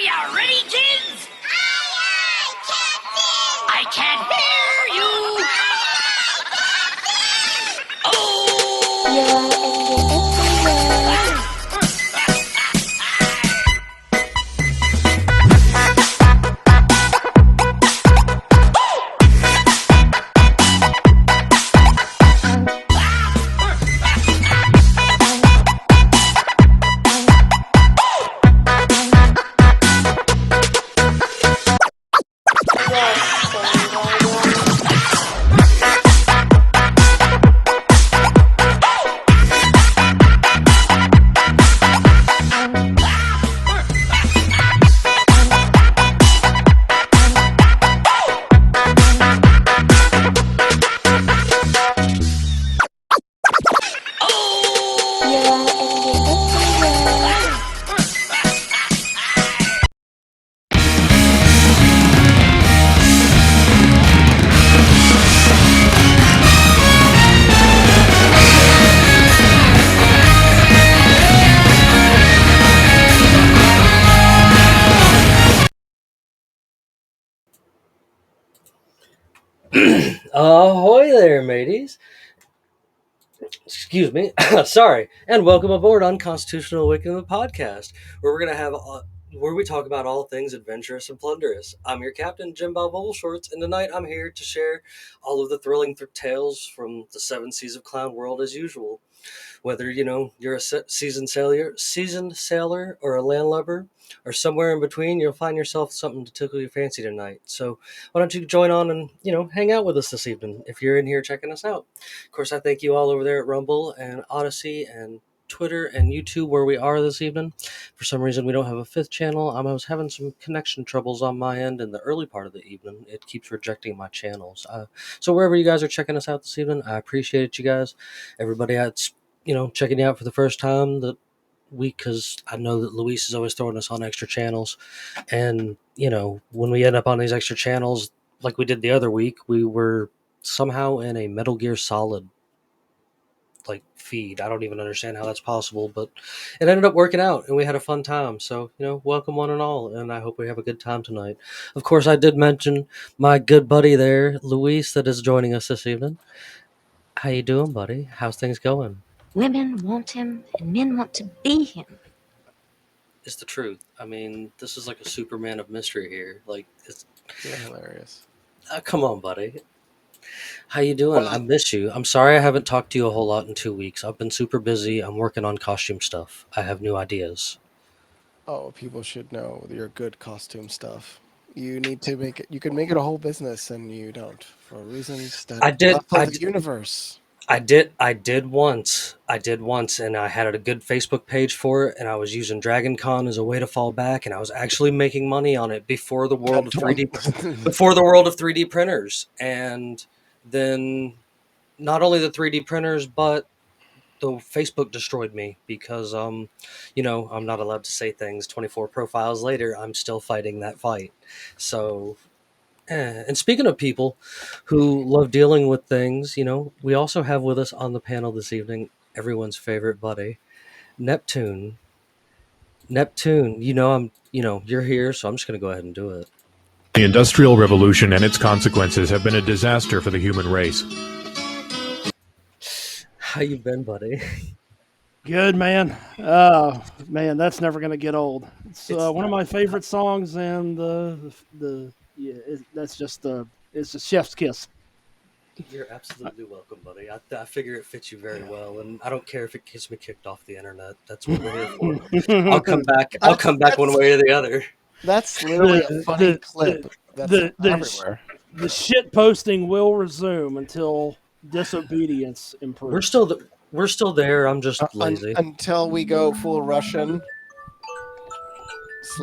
ya ready, kids? Aye, Captain! I can't hear you. Oh! Ahoy there, mateys. Excuse me. Sorry. And welcome aboard Unconstitutional Awakening the Podcast, where we're going to have where we talk about all things adventurous and plunderous. I'm your captain, Jimbob Shorts, and tonight I'm here to share all of the thrilling tales from the 7 seas of clown world as usual. Whether you're a seasoned sailor or a landlubber or somewhere in between, you'll find yourself something to tickle your fancy tonight. So why don't you join on and hang out with us this evening if you're in here checking us out. Of course, I thank you all over there at Rumble and Odyssey and Twitter and YouTube where we are this evening. For some reason, we don't have a 5th channel. I was having some connection troubles on my end in the early part of the evening. It keeps rejecting my channels. So wherever you guys are checking us out this evening, I appreciate you guys. Everybody that's checking you out for the first time that week, because I know that Luis is always throwing us on extra channels. And, when we end up on these extra channels, like we did the other week, we were somehow in a Metal Gear Solid feed. I don't even understand how that's possible, but it ended up working out and we had a fun time. So, welcome one and all, and I hope we have a good time tonight. Of course, I did mention my good buddy there, Luis, that is joining us this evening. How you doing, buddy? How's things going? Women want him, and men want to be him. It's the truth. I mean, this is like a Superman of mystery here. It's hilarious. Come on, buddy. How you doing? I miss you. I'm sorry I haven't talked to you a whole lot in 2 weeks. I've been super busy. I'm working on costume stuff. I have new ideas. Oh, people should know your good costume stuff. You need to make it. You can make it a whole business, and you don't for reasons that I did. the universe. I did once, and I had a good Facebook page for it, and I was using Dragon Con as a way to fall back, and I was actually making money on it before the world of 3D printers. And then not only the 3D printers, but the Facebook destroyed me because I'm not allowed to say things. 24 profiles later, I'm still fighting that fight. So and speaking of people who love dealing with things, we also have with us on the panel this evening everyone's favorite buddy, Neptune. Neptune, you're here, so I'm just going to go ahead and do it. The Industrial Revolution and its consequences have been a disaster for the human race. How you been, buddy? Good, man. Man, that's never going to get old. It's one of my favorite songs, and it's a chef's kiss. You're absolutely welcome, buddy. I figure it fits you very well, and I don't care if it gets me kicked off the internet. That's what we're here for. I'll come back. I'll come back one way or the other. That's literally a funny clip. That's everywhere. The shit posting will resume until disobedience improves. We're still there. I'm just lazy. Until we go full Russian /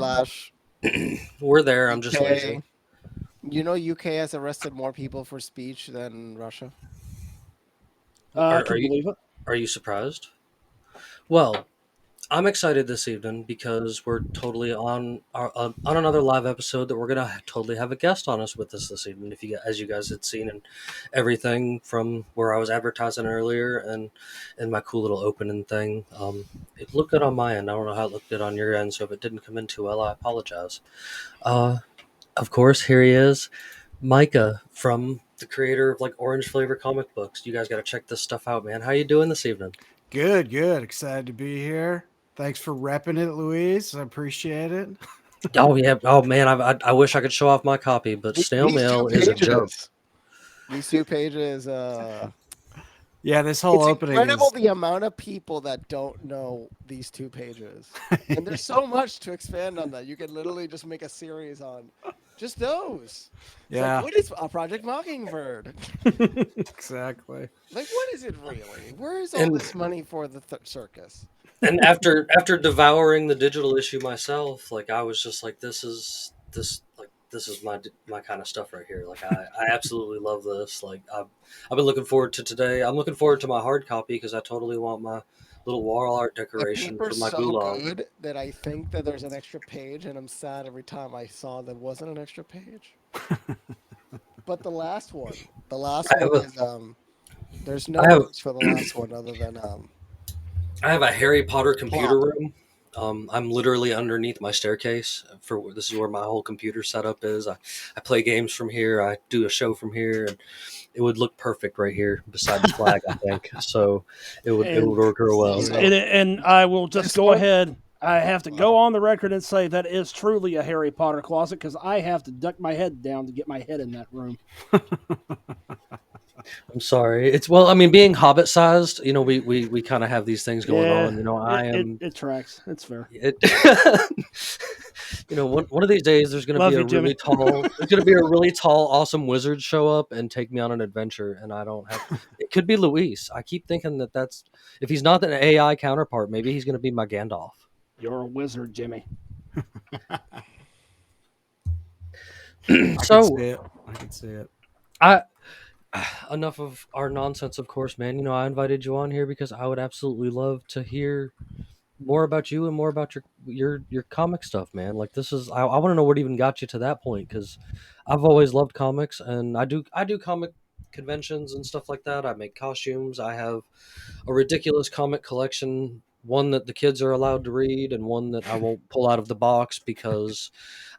We're there. I'm just lazy. UK has arrested more people for speech than Russia. I can believe it. Are you surprised? Well, I'm excited this evening because we're totally on another live episode that we're gonna totally have a guest on us with us this evening. If you as you guys had seen and everything from where I was advertising earlier and my cool little opening thing, it looked good on my end. I don't know how it looked good on your end, so if it didn't come in too well, I apologize. Uh, of course, here he is, Micah from the creator of like orange flavor comic books. You guys got to check this stuff out, man. How you doing this evening? Good, good. Excited to be here. Thanks for repping it, Louise. I appreciate it. Oh yeah. Oh man, I wish I could show off my copy, but snail These mail two is a joke. pages. These 2 pages. Yeah, this whole It's opening incredible is the amount of people that don't know these 2 pages, and there's so much to expand on that. You could literally just make a series on just those. It's yeah, like, what is a Project Mockingbird? exactly. Like, what is it really? Where is all And this money for the circus? and after devouring the digital issue myself, like I was just like, this is my kind of stuff right here. Like I absolutely love this. Like I've been looking forward to today. I'm looking forward to my hard copy because I totally want my little wall art The decoration for paper's my so gulag. good that I think that there's an extra page, and I'm sad every time I saw there wasn't an extra page. But the last one I have a is there's no I have words for the last one other than I have a Harry Potter computer plop. room. I'm literally underneath my staircase. This is where my whole computer setup is. I play games from here. I do a show from here, and it would look perfect right here beside the flag. I think so. It would And work real well. So and I will just this go one, ahead. I have to go on the record and say that is truly a Harry Potter closet because I have to duck my head down to get my head in that room. I'm sorry. It's well. I mean, being Hobbit sized, we kind of have these things going Yeah, on. I am. it tracks. It's fair. It, one of these days there's going to Love be you, Jimmy. there's going to be a really tall, awesome wizard show up and take me on an adventure, and I don't have. It could be Luis. I keep thinking that's if he's not an AI counterpart, maybe he's going to be my Gandalf. You're a wizard, Jimmy. I So can see it. I can see it. I enough of our nonsense, of course, man. I invited you on here because I would absolutely love to hear more about you and more about your comic stuff, man. Like this is I want to know what even got you to that point because I've always loved comics and I do comic conventions and stuff like that. I make costumes. I have a ridiculous comic collection, one that the kids are allowed to read and one that I won't pull out of the box because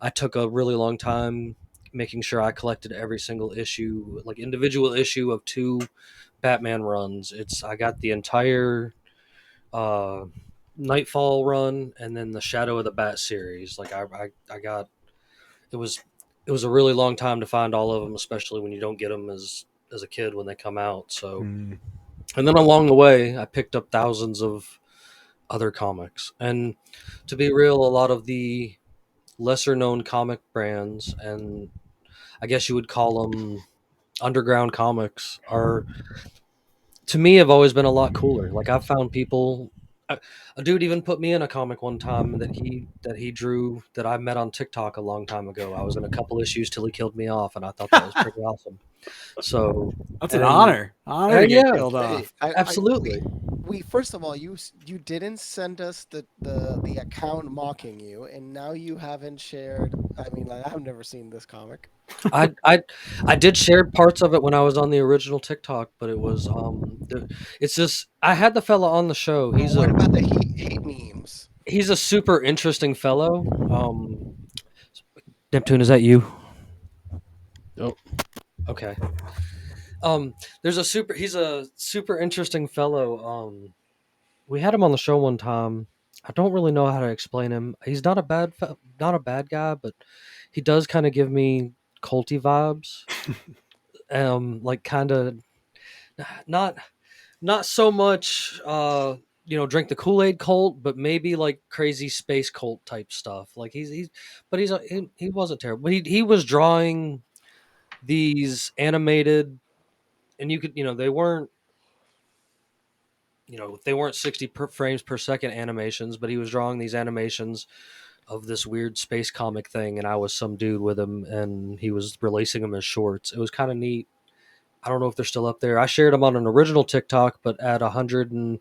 I took a really long time making sure I collected every single issue, like individual issue of 2 Batman runs. I got the entire uh Nightfall run and then the Shadow of the Bat series. Like I got it was a really long time to find all of them, especially when you don't get them as a kid when they come out. So and then along the way I picked up thousands of other comics. And to be real, a lot of the lesser known comic brands, and I guess you would call them underground comics, are to me have always been a lot cooler. Like I've found people a dude even put me in a comic one time that he drew that I met on TikTok a long time ago. I was in a couple issues till he killed me off, and I thought that was pretty awesome. So That's an and honor to get yeah, killed Hey, off. absolutely. we first of all, you didn't send us the account mocking you, and now you haven't shared. I mean, like, I've never seen this comic. I did share parts of it when I was on the original TikTok, but it's just I had the fella on the show. But what about the hate memes? He's a super interesting fellow. Neptune, is that you? Nope. Okay. He's a super interesting fellow. We had him on the show one time. I don't really know how to explain him. He's not not a bad guy, but he does kind of give me culty vibes. Like kind of not not so much drink the Kool-Aid cult, but maybe like crazy space cult type stuff. Like he wasn't terrible. But he was drawing these animated, and you could they weren't 60 frames per second animations, but he was drawing these animations of this weird space comic thing, and I was some dude with him, and he was releasing them as shorts. It was kind of neat. I don't know if they're still up there. I shared them on an original TikTok, but at 100 and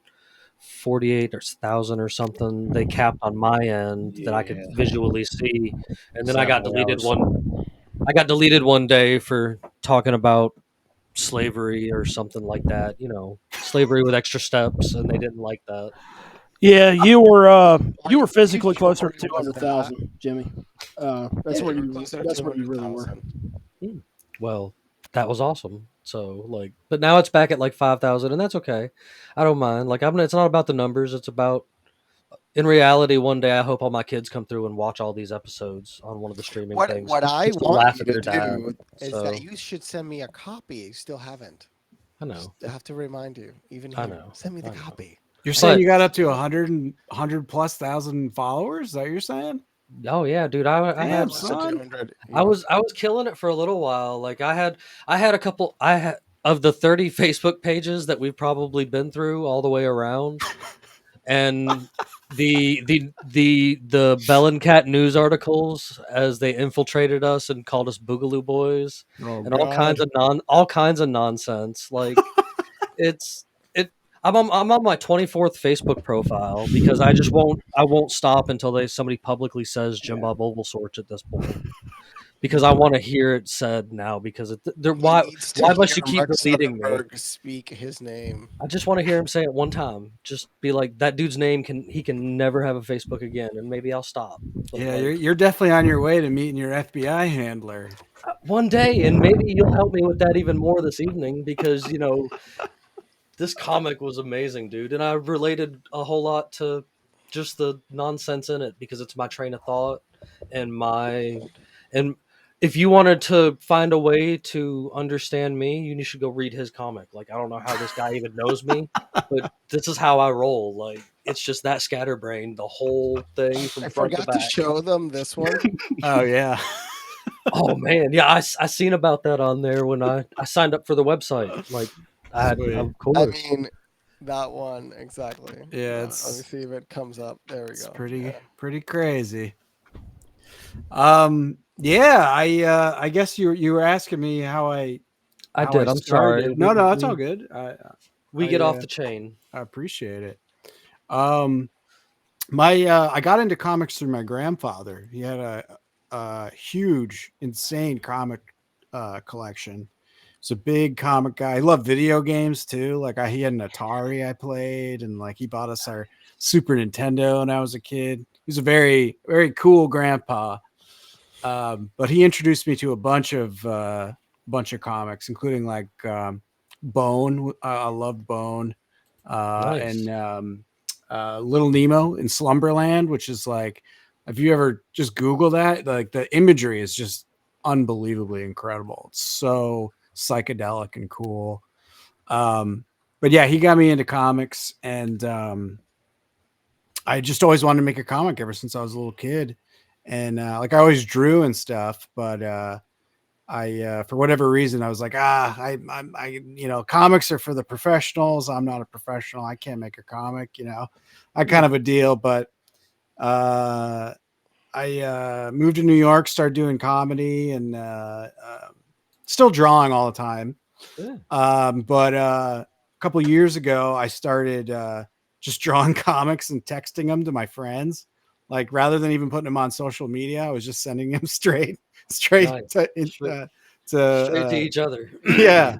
48,000 or something they capped on my end that I could Yeah. visually see, and then I got Sadly, I got deleted one day for talking about slavery or something like that. Slavery with extra steps, and they didn't like that. Yeah, you were You physically sure closer to it was 200,000, Jimmy. That's Yeah, where you were you closer to that's where you really were. 200,000. Well, that was awesome. So but now it's back at like 5,000, and that's okay. I don't mind. It's not about the numbers. It's about in reality. One day, I hope all my kids come through and watch all these episodes on one of the streaming things. What I Just to want laugh you at to their dad. do is So that you should send me a copy. You still haven't. I know. I have to remind you, even I here. know. Send me the I know. copy. You're saying But- you got up to 100 plus thousand followers? Is that what you're saying? Oh yeah, dude. I Damn, had Close to son. 200. I was killing it for a little while. Like I had a couple. I had of the 30 Facebook pages that we've probably been through all the way around, and the Bellingcat news articles as they infiltrated us and called us Boogaloo Boys Oh, and all kinds of nonsense. Like it's it. I'm on my 24th Facebook profile because I won't stop until somebody publicly says Jimbob Oval Sorts at this point. Because I want to hear it said now. Because why needs to must hear you keep Mark deleting me? Zuckerberg speak his name. I just want to hear him say it one time. Just be like, that dude's name he can never have a Facebook again, and maybe I'll stop. But Yeah, you're definitely on your way to meeting your FBI handler. one day, and maybe you'll help me with that even more this evening because this comic was amazing, dude, and I related a whole lot to just the nonsense in it because it's my train of thought and if you wanted to find a way to understand me, you should go read his comic. Like, I don't know how this guy even knows me, but this is how I roll. Like, it's just that scatterbrain, the whole thing from I front to forgot to back. show them this one. Oh yeah. Oh man, yeah, I seen about that on there when I signed up for the website. Like, I had, Sweet. of course. I mean, that one exactly. Yeah, Let me it's see if it comes up. There we it's go. pretty Yeah. pretty crazy. Yeah, I guess you were asking me how I did. I'm sorry. started. No, it's all good. We get off the chain. I appreciate it. I got into comics through my grandfather. He had a huge, insane comic collection. He's a big comic guy. He loved video games too. Like he had an Atari I played, and like he bought us our Super Nintendo when I was a kid. He was a very, very cool grandpa. But he introduced me to a bunch of comics, including like Bone. I loved Bone, Nice. and Little Nemo in Slumberland, which is like, if you ever just Google that, like the imagery is just unbelievably incredible. It's so psychedelic and cool. But yeah, he got me into comics, and I just always wanted to make a comic ever since I was a little kid. And like I always drew and stuff, but I for whatever reason I was like, I comics are for the professionals. I'm not a professional. I can't make a comic, that kind of a deal. But I moved to New York, started doing comedy, and still drawing all the time. Yeah. But a couple years ago, I started just drawing comics and texting them to my friends. Like rather than even putting them on social media, I was just sending them straight Nice. to Straight to each other. yeah.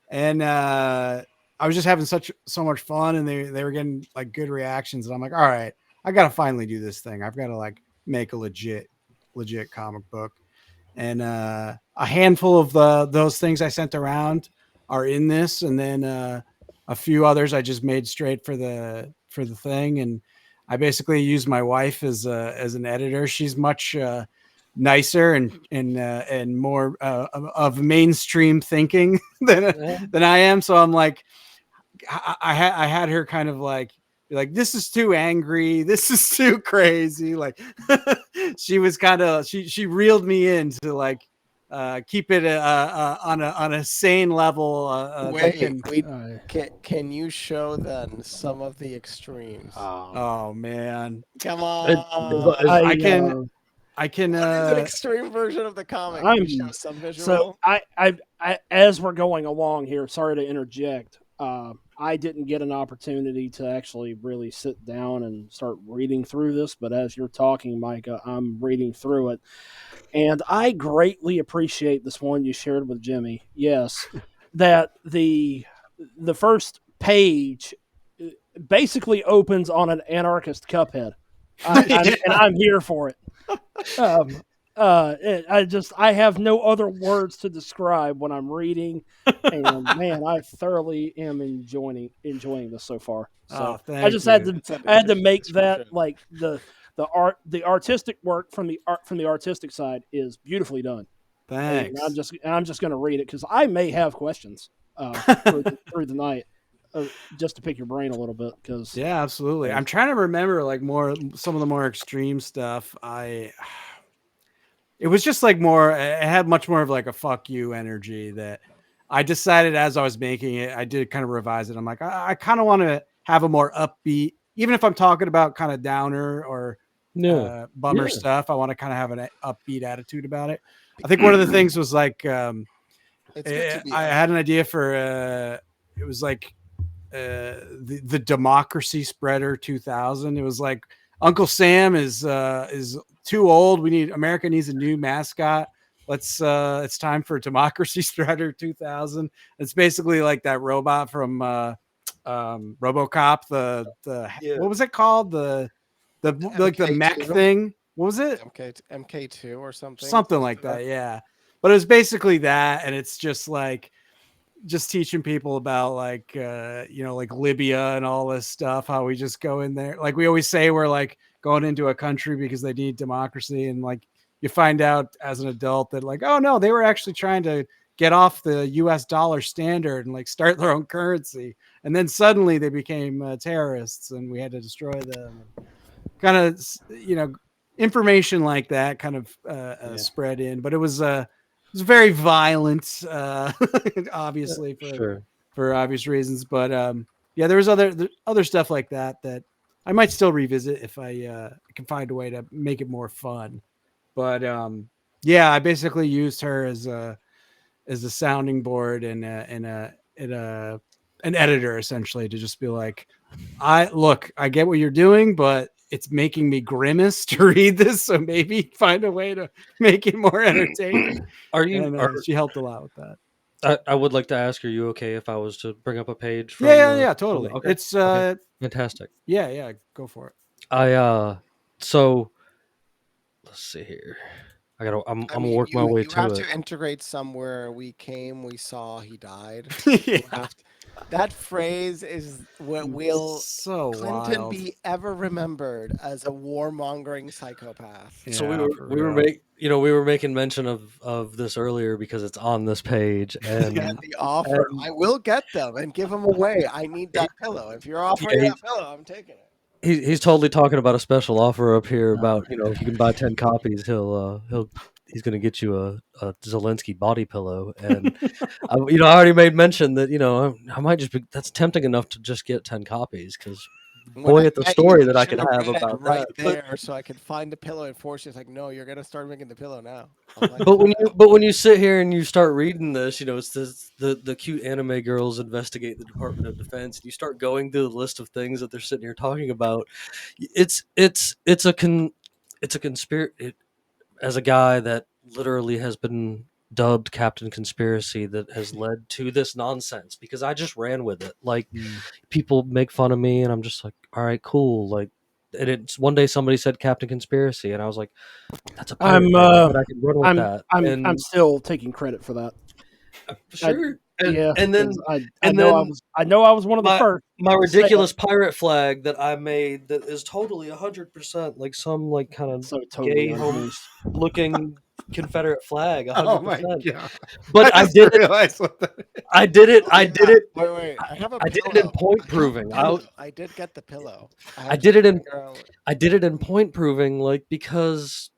And I was just having so much fun, and they were getting like good reactions. And I'm like, all right, I got to finally do this thing. I've got to like make a legit comic book. And a handful of those things I sent around are in this, and then a few others I just made straight for the thing. And I basically use my wife as an editor. She's much nicer and more of mainstream thinking than I am. So I'm like, I had her kind of like be like, this is too angry, this is too crazy. Like she was kind of she reeled me in to like keep it on a sane level. Can you show then some of the extremes? Oh man, Come on! I can. What is an extreme version of the comic? Can you show some visual? So I as we're going along here, sorry to interject. I didn't get an opportunity to actually really sit down and start reading through this, but as you're talking, Micah, I'm reading through it. And I greatly appreciate this one you shared with Jimmy. Yes, that the first page basically opens on an anarchist Cuphead. And I'm here for it. Um, I have no other words to describe what I'm reading, and man, I thoroughly am enjoying this so far. So I just had to That's an I had to interesting make that description. like the artistic work from the artistic side is beautifully done. And Thanks. I'm just going to read it because I may have questions through the night, just to pick your brain a little bit. Because Yeah, absolutely. I'm trying to remember like some of the more extreme stuff. It was just like it had much more of like a fuck you energy that I decided as I was making it. I did kind of revise it. I'm like, I kind of want to have a more upbeat, even if I'm talking about kind of downer or bummer stuff. I want to kind of have an upbeat attitude about it. I think one of the things was like, It's good to be I had an idea for it was like the Democracy Spreader 2000. It was like Uncle Sam is too old. America needs a new mascot. It's time for Democracy Spreader 2000. It's basically like that robot from RoboCop. What was it called? The like the mech MK2? thing. What was it? MK2 or something. Something like that. Yeah. But it was basically that, and it's just like just teaching people about like like Libya and all this stuff, how we just go in there, like we always say we're like going into a country because they need democracy, and like you find out as an adult that like, oh no, they were actually trying to get off the US dollar standard and like start their own currency, and then suddenly they became terrorists and we had to destroy them. Kind of information like that kind of spread in, but it was very violent, obviously for obvious reasons. But there was other stuff like that I might still revisit if I can find a way to make it more fun. But I basically used her as a sounding board and an editor essentially to just be like, I get what you're doing, but it's making me grimace to read this, so maybe find a way to make it more entertaining. She helped a lot with that. I would like to ask, are you okay if I was to bring up a page from totally. Okay. It's fantastic. Yeah, go for it. So let's see here. I'm gonna work my way you to have it. to integrate somewhere. We came, we saw, he died. Yeah. That phrase is what will so Clinton wild. be ever remembered as a warmongering psychopath. So we were making mention of this earlier because it's on this page, and the offer. I will get them and give them away. I need that pillow. If you're offering that pillow, I'm taking it. He's totally talking about a special offer up here about if you can buy 10 copies, he's going to get you a Zelensky body pillow. And I already made mention that I might just be, that's tempting enough to just get 10 copies because boy, it's a story that I could have about right that. there, so I could find the pillow and force you. It's like, no, you're gonna start making the pillow now. But when you sit here and you start reading this, it's the cute anime girls investigate the Department of Defense. And you start going through the list of things that they're sitting here talking about. It's a conspiracy. As a guy that literally has been dubbed Captain Conspiracy, that has led to this nonsense because I just ran with it. Like people make fun of me, and I'm just like, all right, cool. Like, and it's one day somebody said Captain Conspiracy, and I was like, that's a pirate name, but I can run with that. I'm still taking credit for that. Sure. And then I know I was one of the first. My ridiculous pirate flag that I made that is totally 100% like some like kind of gay home looking Confederate flag. 100%. Oh my god! But I did realize what that is. I did it. I did it. Wait. I did it in point proving. I did get the pillow. I did it in point proving, like because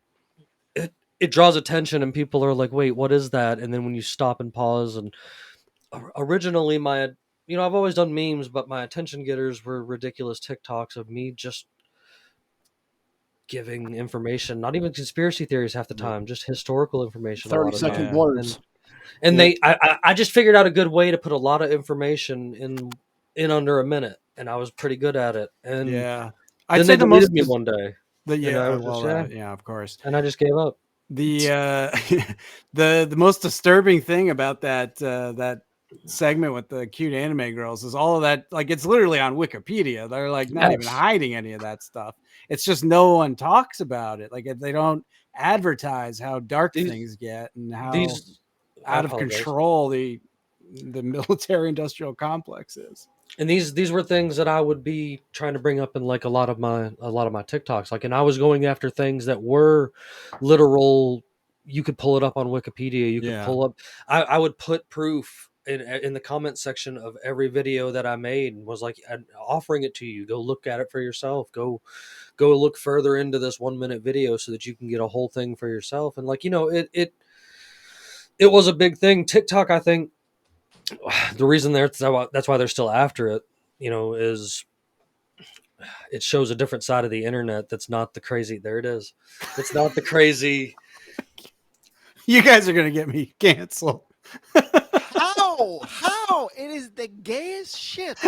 it draws attention and people are like, wait, what is that? And then when you stop and pause, and originally I've always done memes, but my attention getters were ridiculous TikToks of me just giving information, not even conspiracy theories half the time, just historical information. 30-second blurbs. And I just figured out a good way to put a lot of information in in under a minute, and I was pretty good at it. And Yeah, then they deleted me one day, and I was just yeah, of course. and I just gave up. The the most disturbing thing about that that segment with the cute anime girls is all of that, like, it's literally on Wikipedia. They're like not even Yes. hiding any of that stuff. It's just no one talks about it. Like, they don't advertise how dark These- things get and how These I out of apologize. control the military industrial complex is. And these were things that I would be trying to bring up in like a lot of my TikToks. Like, and I was going after things that were literal. You could pull it up on Wikipedia. You could Yeah. pull up. I would put proof in the comment section of every video that I made, and was like offering it to you. Go look at it for yourself. Go look further into this 1 minute video so that you can get a whole thing for yourself. And, like, it was a big thing. TikTok, I think, the reason that's why they're still after it, is it shows a different side of the internet that's not the crazy. There it is. It's not the crazy. You guys are gonna get me canceled. How? It is the gayest shit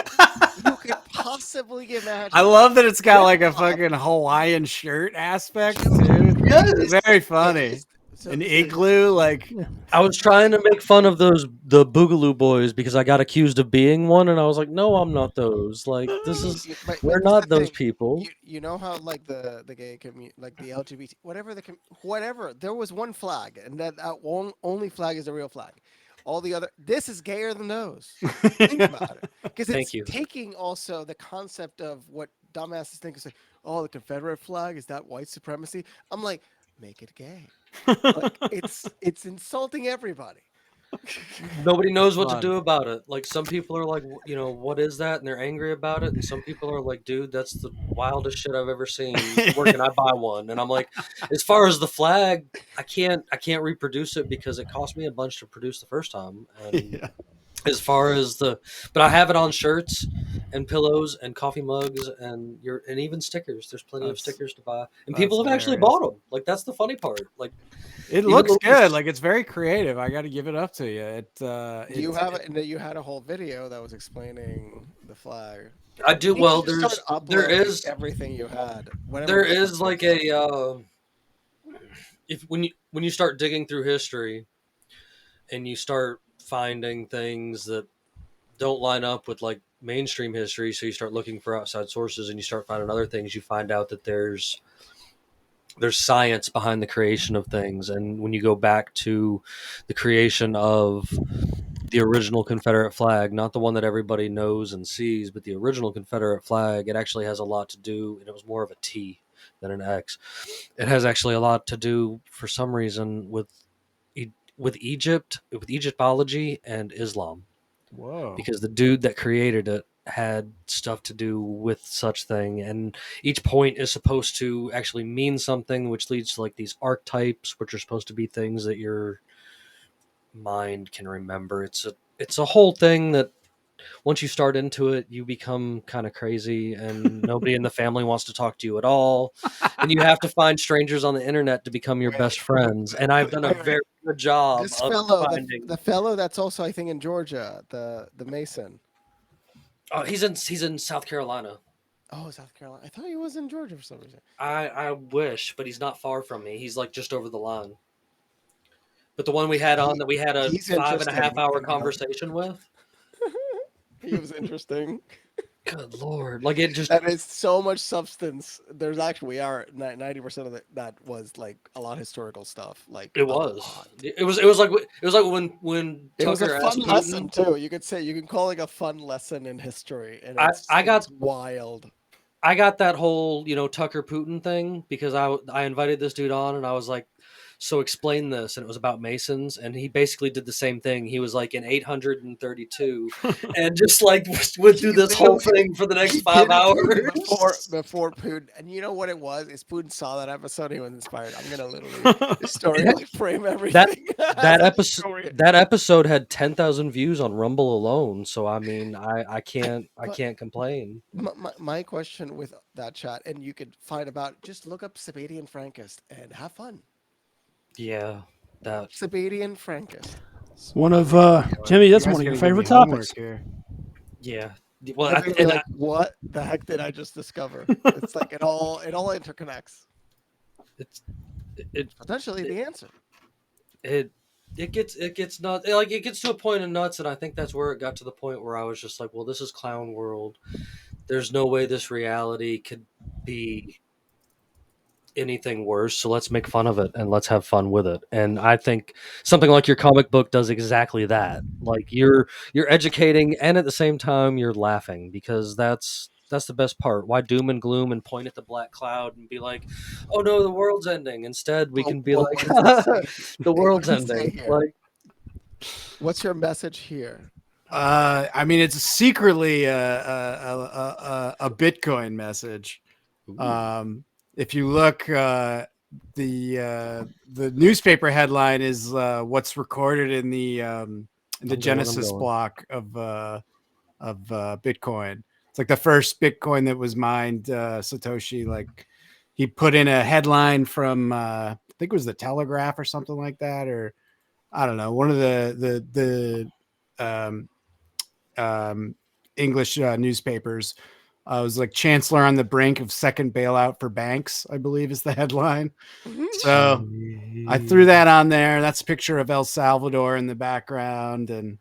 you could possibly imagine. I love that it's got like a fucking Hawaiian shirt aspect too. Yes. Very funny. An igloo, like, I was trying to make fun of the Boogaloo Boys because I got accused of being one, and I was like, no, I'm not those. Like, we're not those people. You know how, like, the gay community, like the LGBT, whatever. There was one flag, and that only flag is the real flag. All the other, this is gayer than those. Think about it, because it's taking also the concept of what dumbasses think is like, oh, the Confederate flag, is that white supremacy? I'm like, make it gay. Like, it's insulting everybody. Nobody knows what to do about it. Like, some people are like, what is that? And they're angry about it. And some people are like, dude, that's the wildest shit I've ever seen. Where can I buy one? And I'm like, as far as the flag, I can't reproduce it because it cost me a bunch to produce the first time. And as far as but I have it on shirts and pillows and coffee mugs and even stickers. There's plenty of stickers to buy, and people have actually bought them. Like, that's the funny part. Like, it looks good. Like, it's very creative. I got to give it up to you. You had a whole video that was explaining the flag. I do. Well, there is everything you had. There is like a when you start digging through history, and you start finding things that don't line up with like mainstream history, so you start looking for outside sources, and you start finding other things. You find out that there's science behind the creation of things. And when you go back to the creation of the original Confederate flag, not the one that everybody knows and sees, but the original Confederate flag, it actually has a lot to do, and it was more of a T than an X. It has actually a lot to do, for some reason, with Egypt, with Egyptology and Islam. Whoa. Because the dude that created it had stuff to do with such thing, and each point is supposed to actually mean something, which leads to like these archetypes, which are supposed to be things that your mind can remember. It's a whole thing that once you start into it, you become kind of crazy, and nobody in the family wants to talk to you at all, and you have to find strangers on the internet to become your best friends. And I've done a very good job This of fellow, finding the fellow that's also, I think, in Georgia, the Mason. Oh, he's in South Carolina. Oh, South Carolina. I thought he was in Georgia for some reason. I wish, but he's not far from me. He's like just over the line. But the one we had on, that we had a 5.5 hour conversation with. He was interesting. Good Lord. Like, it just... That is so much substance. There's actually, we are 90% of that was like a lot of historical stuff. Like, it was like when it was Tucker a fun asked lesson too. You can call it a fun lesson in history. And it's wild. I got that whole, Tucker Putin thing because I invited this dude on, and I was like, so explain this. And it was about Masons. And he basically did the same thing. He was like in 832 and just like went through this whole thing for the next 5 hours. Before Putin. And you know what it was? Is Putin saw that episode, he was inspired. I'm going to literally historically frame everything. That episode had 10,000 views on Rumble alone. So, I mean, I can't complain. My question with that chat, and you could find about, just look up Sabadian Frankist and have fun. Yeah, that Sabadian Frankist. It's one of Jimmy. That's one of your favorite topics. Yeah, Well, They're gonna be like, "What the heck did I just discover?" It's like it all interconnects. it's it Potentially the answer. it it gets nuts. Like it gets to a point of nuts, and I think that's where it got to the point where I was just like, well, this is clown world. There's no way this reality could be anything worse, so let's make fun of it and let's have fun with it. And I think something like your comic book does exactly that. Like you're educating, and at the same time you're laughing, because that's the best part. Why doom and gloom and point at the black cloud and be like, oh no, the world's ending? Instead we can be Well, like, what does it say? the What world's does it say ending. here? Like, What's your message here? I mean, it's secretly a Bitcoin message. If you look, the newspaper headline is what's recorded in the Genesis block of Bitcoin. It's like the first Bitcoin that was mined. Satoshi, like, he put in a headline from I think it was the Telegraph or something like that, or I don't know, one of the English newspapers. It was like Chancellor on the brink of second bailout for banks, I believe is the headline. So I threw that on there. That's a picture of El Salvador in the background. And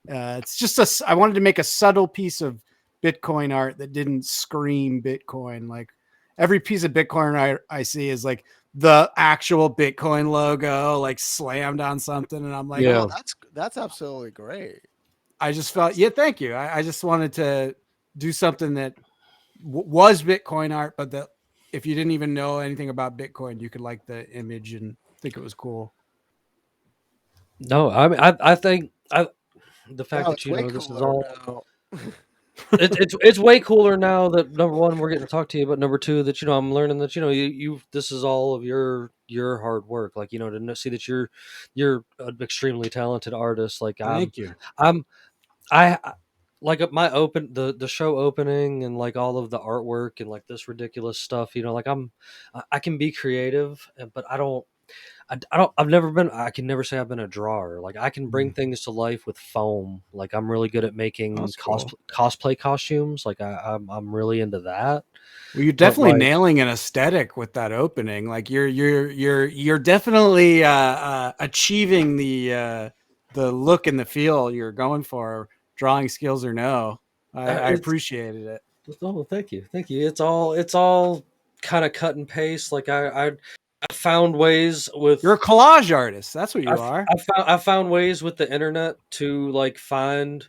it's just I wanted to make a subtle piece of Bitcoin art that didn't scream Bitcoin. Like every piece of Bitcoin art I see is like the actual Bitcoin logo, like slammed on something. And I'm like, Yeah. Oh, that's absolutely great. I just felt, yeah, thank you. I just wanted to do something that was Bitcoin art, but that if you didn't even know anything about Bitcoin, you could like the image and think it was cool. no, I mean, I think the fact Wow, that it's way this is cooler all now. it's way cooler now that number one we're getting to talk to you, but number two that I'm learning that you this is all of your hard work. Like to see that you're an extremely talented artist. Like Thank you. I like my the show opening and like all of the artwork and like this ridiculous stuff. Like I can be creative, but I've never been. I can never say I've been a drawer. Like I can bring things to life with foam. Like I'm really good at making That's cool. cosplay costumes. Like I'm really into that. Well, you're But definitely like, nailing an aesthetic with that opening. Like you're definitely achieving the look and the feel you're going for, drawing skills or no. I it's appreciated it. oh, thank you. It's all kind of cut and paste. Like I found ways with You're a collage artist. That's what I, you are. I found ways with the internet to like find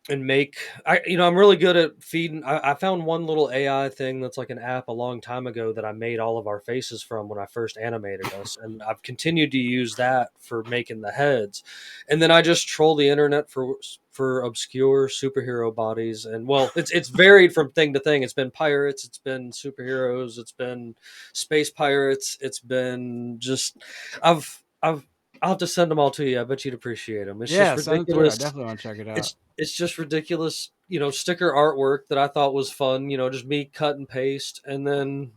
and make I'm really good at feeding. I found one little AI thing that's like an app a long time ago that I made all of our faces from when I first animated us, and I've continued to use that for making the heads. And then I just troll the internet for obscure superhero bodies, and well, it's varied from thing to thing. It's been pirates, it's been superheroes, it's been space pirates, it's been just I'll have to send them all to you. I bet you'd appreciate them. It's Yeah, just send it through. I ridiculous. definitely want to check it out. It's just ridiculous, sticker artwork that I thought was fun. Just me cut and paste, and then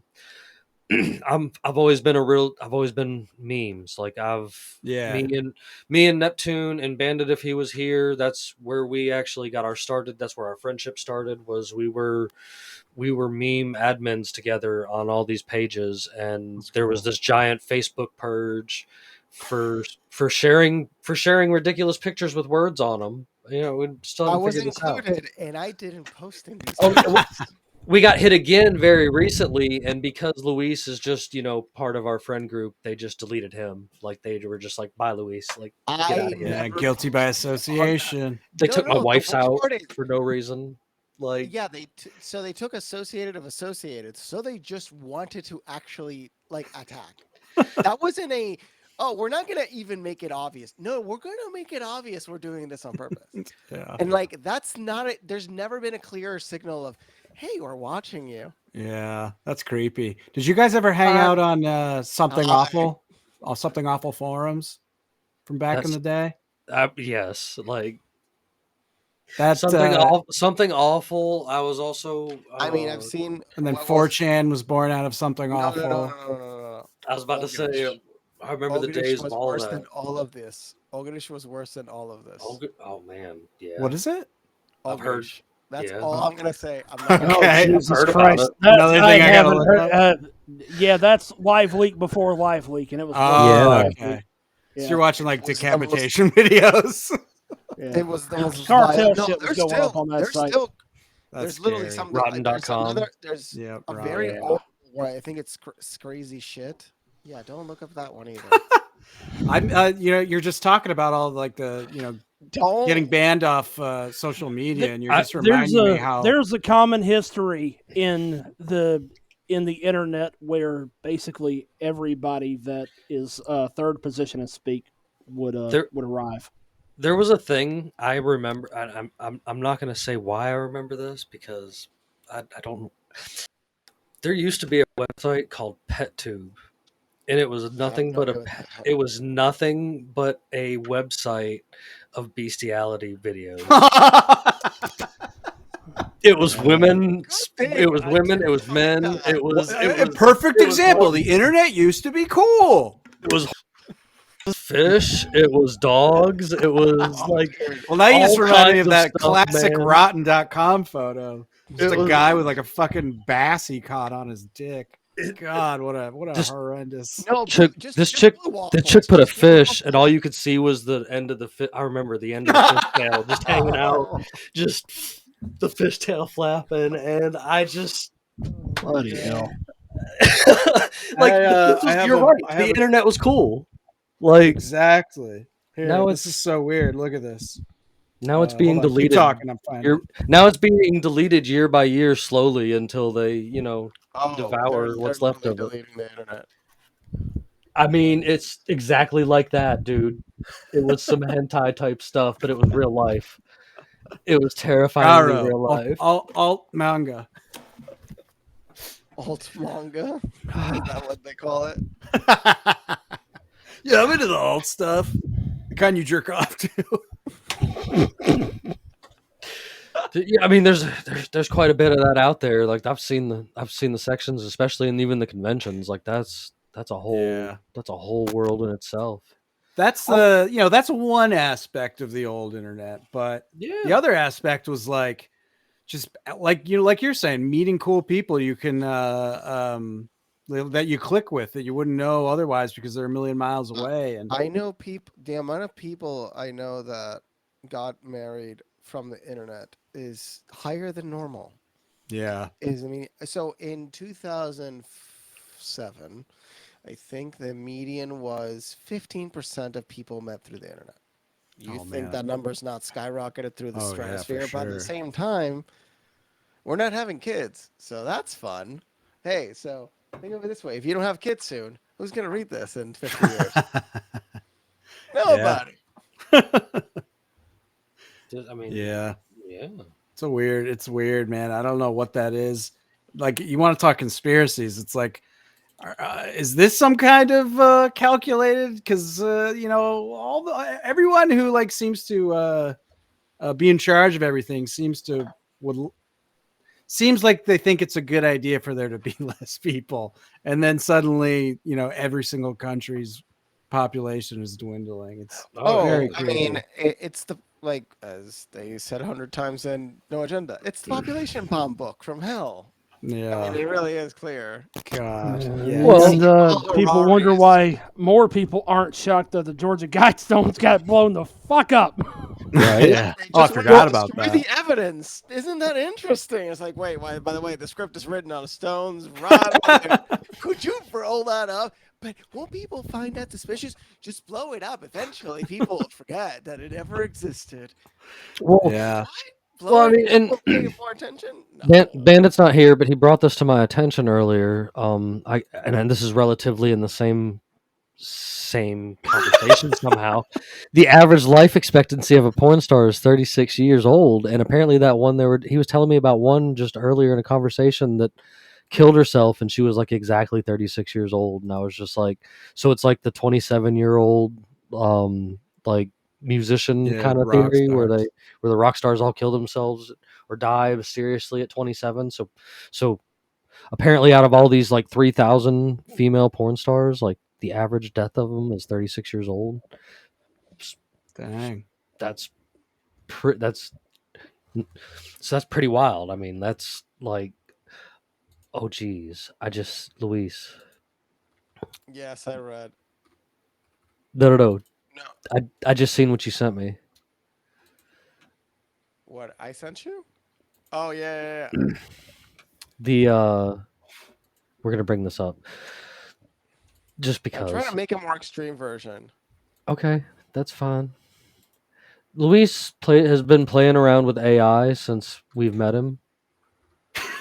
I've always been memes. Like Yeah. me and Neptune and Bandit, if he was here, that's where we actually got our started. That's where our friendship started. Was we were meme admins together on all these pages, and That's there was cool. this giant Facebook purge for sharing ridiculous pictures with words on them. We still I haven't was figured this out. included, and I didn't post in these Oh, pages. we got hit again very recently, and because Luis is just part of our friend group, they just deleted him. Like they were just like, bye Luis, like get out I of here. Yeah, never guilty by posted on that. association. They No, took my no. The wife's worst out part is, for no reason. Like yeah, so they took associated of associated, so they just wanted to actually like attack. That wasn't a. Oh, we're not gonna even make it obvious. No, we're gonna make it obvious we're doing this on purpose. Yeah. And like that's not it. There's never been a clearer signal of, hey, we're watching you. Yeah, that's creepy. Did you guys ever hang out on something I- awful? Something awful forums from back in that's the day? yes, like That something awful. I was also I mean, I've seen. and then What was? 4chan was born out of something No, no, no, no, awful. no, no, no, no. I was about to say Ognish. I remember the Ognish days of was all of worse that. than all of this. Ognish was worse than all of this. Oh man, yeah. What is it? I've heard. Ogrish. That's Yeah. all I'm gonna say. I'm not gonna. Oh, Okay. Jesus heard about Christ. it. That, Another thing I gotta haven't look heard. up. Yeah, that's Live Leak before Live Leak, and it was. Oh, Yeah. okay. Yeah. So you're watching like It was the most- decapitation videos. Yeah. It was the most Cartel violent. No, shit was there's going still, up on that there's site. still, That's there's literally scary. some Rotten.com. There's Yep, a right. very Yeah. old one. I think it's crazy shit. Yeah, don't look up that one either. I'm, you're just talking about all like the, Don't. getting banned off social media, and you're just There's reminding me how. there's a common history in the internet where basically everybody that is third position and speak would arrive. There was a thing I remember. I'm not going to say why I remember this because I don't. There used to be a website called PetTube, and it was nothing no but idea what that- it was nothing but a website of bestiality videos. It was women. It was women. It was men. It was a perfect it was example. horrible. The internet used to be cool. It was fish. It was dogs. It was like Well, now you just all remind me kinds of that stuff, classic man. Rotten.com photo. Just It a was- guy with like a fucking bass he caught on his dick. God, what a Just- horrendous. No, Chick, just this blue chick, waffles. the chick put a Just blue fish, and all you could see was the end of the fish. I remember the end of the fish tail just hanging out, just the fish tail flapping, and I just Bloody hell. like I have you're a- right. I The have a- internet was cool. Like Exactly. Here, Now this it's- is so weird. Look at this. now it's being Hold on, keep deleted. talking. I'm fine. Now it's being deleted year by year slowly until they, Oh, devour what's they're left of it. deleting the internet. I mean, it's exactly like that, dude. It was some hentai type stuff, but it was real life. It was terrifyingly Garo, real life. alt manga. Alt manga. Is that what they call it? Yeah, I'm into the alt stuff. The kind you jerk off to. Yeah, I mean, there's quite a bit of that out there. Like I've seen the sections, especially in even the conventions. Like that's a whole world in itself. That's that's one aspect of the old internet, but Yeah, the other aspect was like just like you're saying, meeting cool people you can that you click with that you wouldn't know otherwise because they're a million miles away. And I know people. The amount of people I know that got married from the internet is higher than normal. yeah, So in 2007, I think the median was 15% of people met through the internet. You Oh, think man. that number's not skyrocketed through the Oh, yeah, for stratosphere, but at sure. the same time, we're not having kids, so that's fun. Hey, so think of it this way: if you don't have kids soon, who's gonna read this in 50 years? Nobody. I mean, yeah. yeah. It's weird, man. I don't know what that is. Like, you want to talk conspiracies? It's like, is this some kind of calculated? Because everyone who like seems to be in charge of everything seems like they think it's a good idea for there to be less people, and then suddenly, every single country's population is dwindling. It's very I creepy. mean, it's the like as they said 100 times in No Agenda. It's the population bomb book from hell. Yeah. I mean, it really is clear. God. Yeah. Well, And people wonder why more people aren't shocked that the Georgia Guidestones got blown the fuck up. Right. Yeah. They Oh, I just forgot about destroy that. the evidence. Isn't that interesting? It's like, wait, why? By the way, the script is written on a stone's rod. Could you roll that up? But won't people find that suspicious? Just blow it up. Eventually, people will forget that it ever existed. Well, Yeah. Blow Well, I it mean, up, and- will pay more attention. No. Bandit's not here, but he brought this to my attention earlier. And this is relatively in the same conversation somehow. The average life expectancy of a porn star is 36 years old, and apparently that one he was telling me about one just earlier in a conversation that killed herself, and she was like exactly 36 years old, and I was just like, so it's like the 27-year-old like musician Yeah, kind of rock theory where stars. the rock stars all kill themselves or die mysteriously at 27. So apparently out of all these like 3,000 female porn stars, like the average death of them is 36 years old. Dang. That's So that's pretty wild. I mean, that's like, oh geez, Luis. Yes, I read. No. No. I just seen what you sent me. What I sent you? Oh yeah. The we're gonna bring this up just I'm trying to because. make a more extreme version. Okay, that's fine. Has been playing around with AI since we've met him,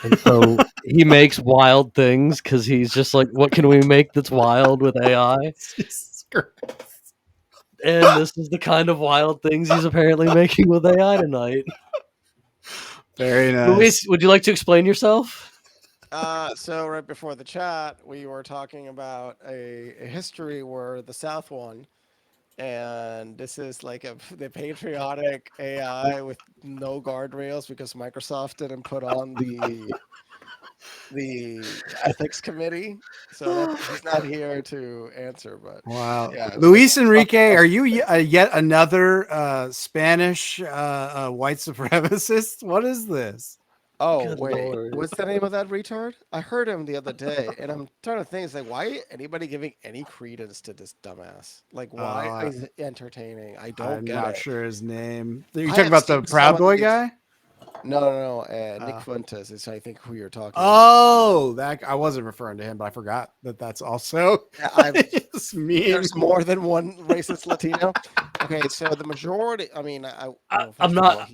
and so he makes wild things because he's just like, what can we make that's wild with AI? Jesus Christ. And this is the kind of wild things he's apparently making with AI tonight. Very nice. Luis, would you like to explain yourself? So right before the chat, we were talking about a history where the South won, and this is like the patriotic AI with no guardrails because Microsoft didn't put on the ethics committee. So he's not here to answer. But Wow. yeah, Luis Enrique, are you yet another Spanish white supremacist? What is this? Oh Good wait, Lord. what's the name of that retard? I heard him the other day, and I'm trying to think. It's like, why anybody giving any credence to this dumbass? Like, why is it entertaining? I don't I'm get not it. sure his name. You're I talking have about the seen some Proud of Boy these- guy? No. Nick Oh. Fuentes is, I think, who you're talking about. Oh, that I wasn't referring to him, but I forgot that's also his meme. There's more than one racist Latino. Okay, so the majority. I mean, well, I'm first of not- all,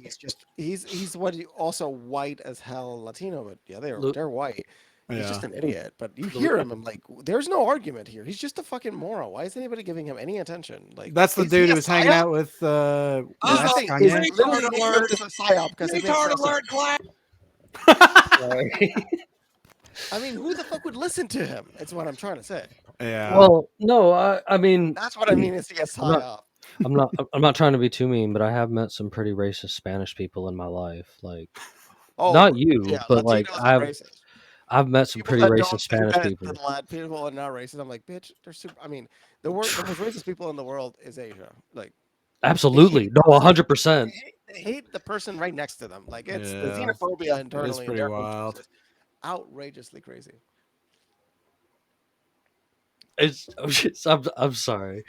he's what also white as hell Latino, but yeah, Lu- they're white. He's just Yeah. an idiot. But you hear him, I'm like, there's no argument here. He's just a fucking moron. Why is anybody giving him any attention? Like, That's the is dude he who a was hanging psyop? out with He's West saying, Kanye. is literally Nick Fuentes a psyop because it makes no sense. class. Sorry. I mean, who the fuck would listen to him? It's what I'm trying to say. Yeah. Well, no, I mean, That's what I mean. Is he a psyop? I'm not trying to be too mean, but I have met some pretty racist Spanish people in my life. Like, Oh, not you, yeah, but like Latinos are racist. I've met some People pretty that racist don't think Spanish that people. the Latin people are not racist, I'm like, bitch, they're super. I mean, the most racist people in the world is Asia. Like, Absolutely, no, 100%. they hate the person right next to them. Like, it's the Yeah. xenophobia internally. pretty in their culture wild. is just outrageously crazy. I'm sorry.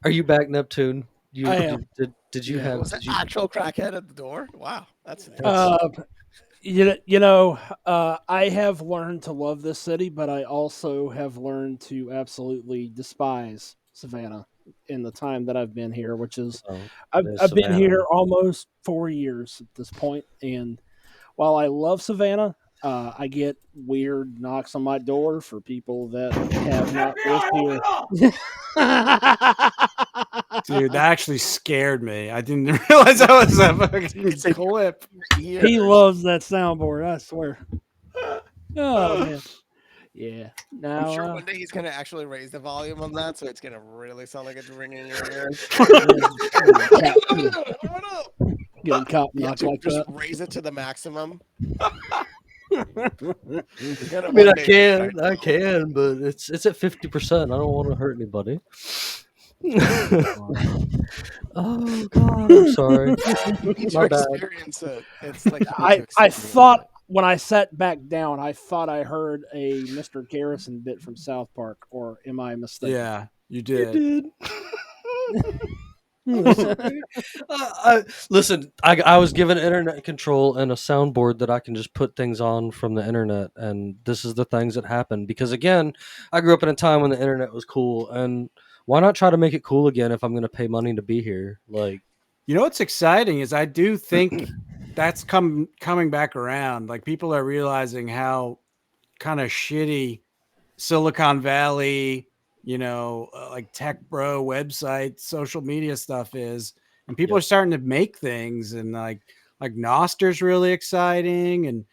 Are you back, Neptune? I am. Did you Yeah. have? Was an actual crackhead at the door? Wow, that's I have learned to love this city, but I also have learned to absolutely despise Savannah in the time that I've been here, which is I've been Savannah. here almost 4 years at this point, and while I love Savannah, I get weird knocks on my door for people that have not lived here. Dude, that actually scared me. I didn't realize that was a fucking clip. He loves that soundboard, I swear. Oh man, yeah. Now, I'm sure one day he's gonna actually raise the volume on that, so it's gonna really sound like it's ringing in your ears. getting caught Yeah, knocked dude, like just that. raise it to the maximum. I mean, I can, but it's at 50%. I don't want to hurt anybody. Oh God, I'm sorry. You need to My bad. experience it. It's like I thought when I sat back down, I thought I heard a Mr. Garrison bit from South Park, or am I mistaken? Yeah, you did. Listen, I was given internet control and a soundboard that I can just put things on from the internet, and this is the things that happen. Because again, I grew up in a time when the internet was cool, and why not try to make it cool again if I'm going to pay money to be here? Like, You know what's exciting is I do think that's coming back around. Like people are realizing how kind of shitty Silicon Valley, like tech bro website, social media stuff is, and people Yep. are starting to make things, and like Noster's really exciting, and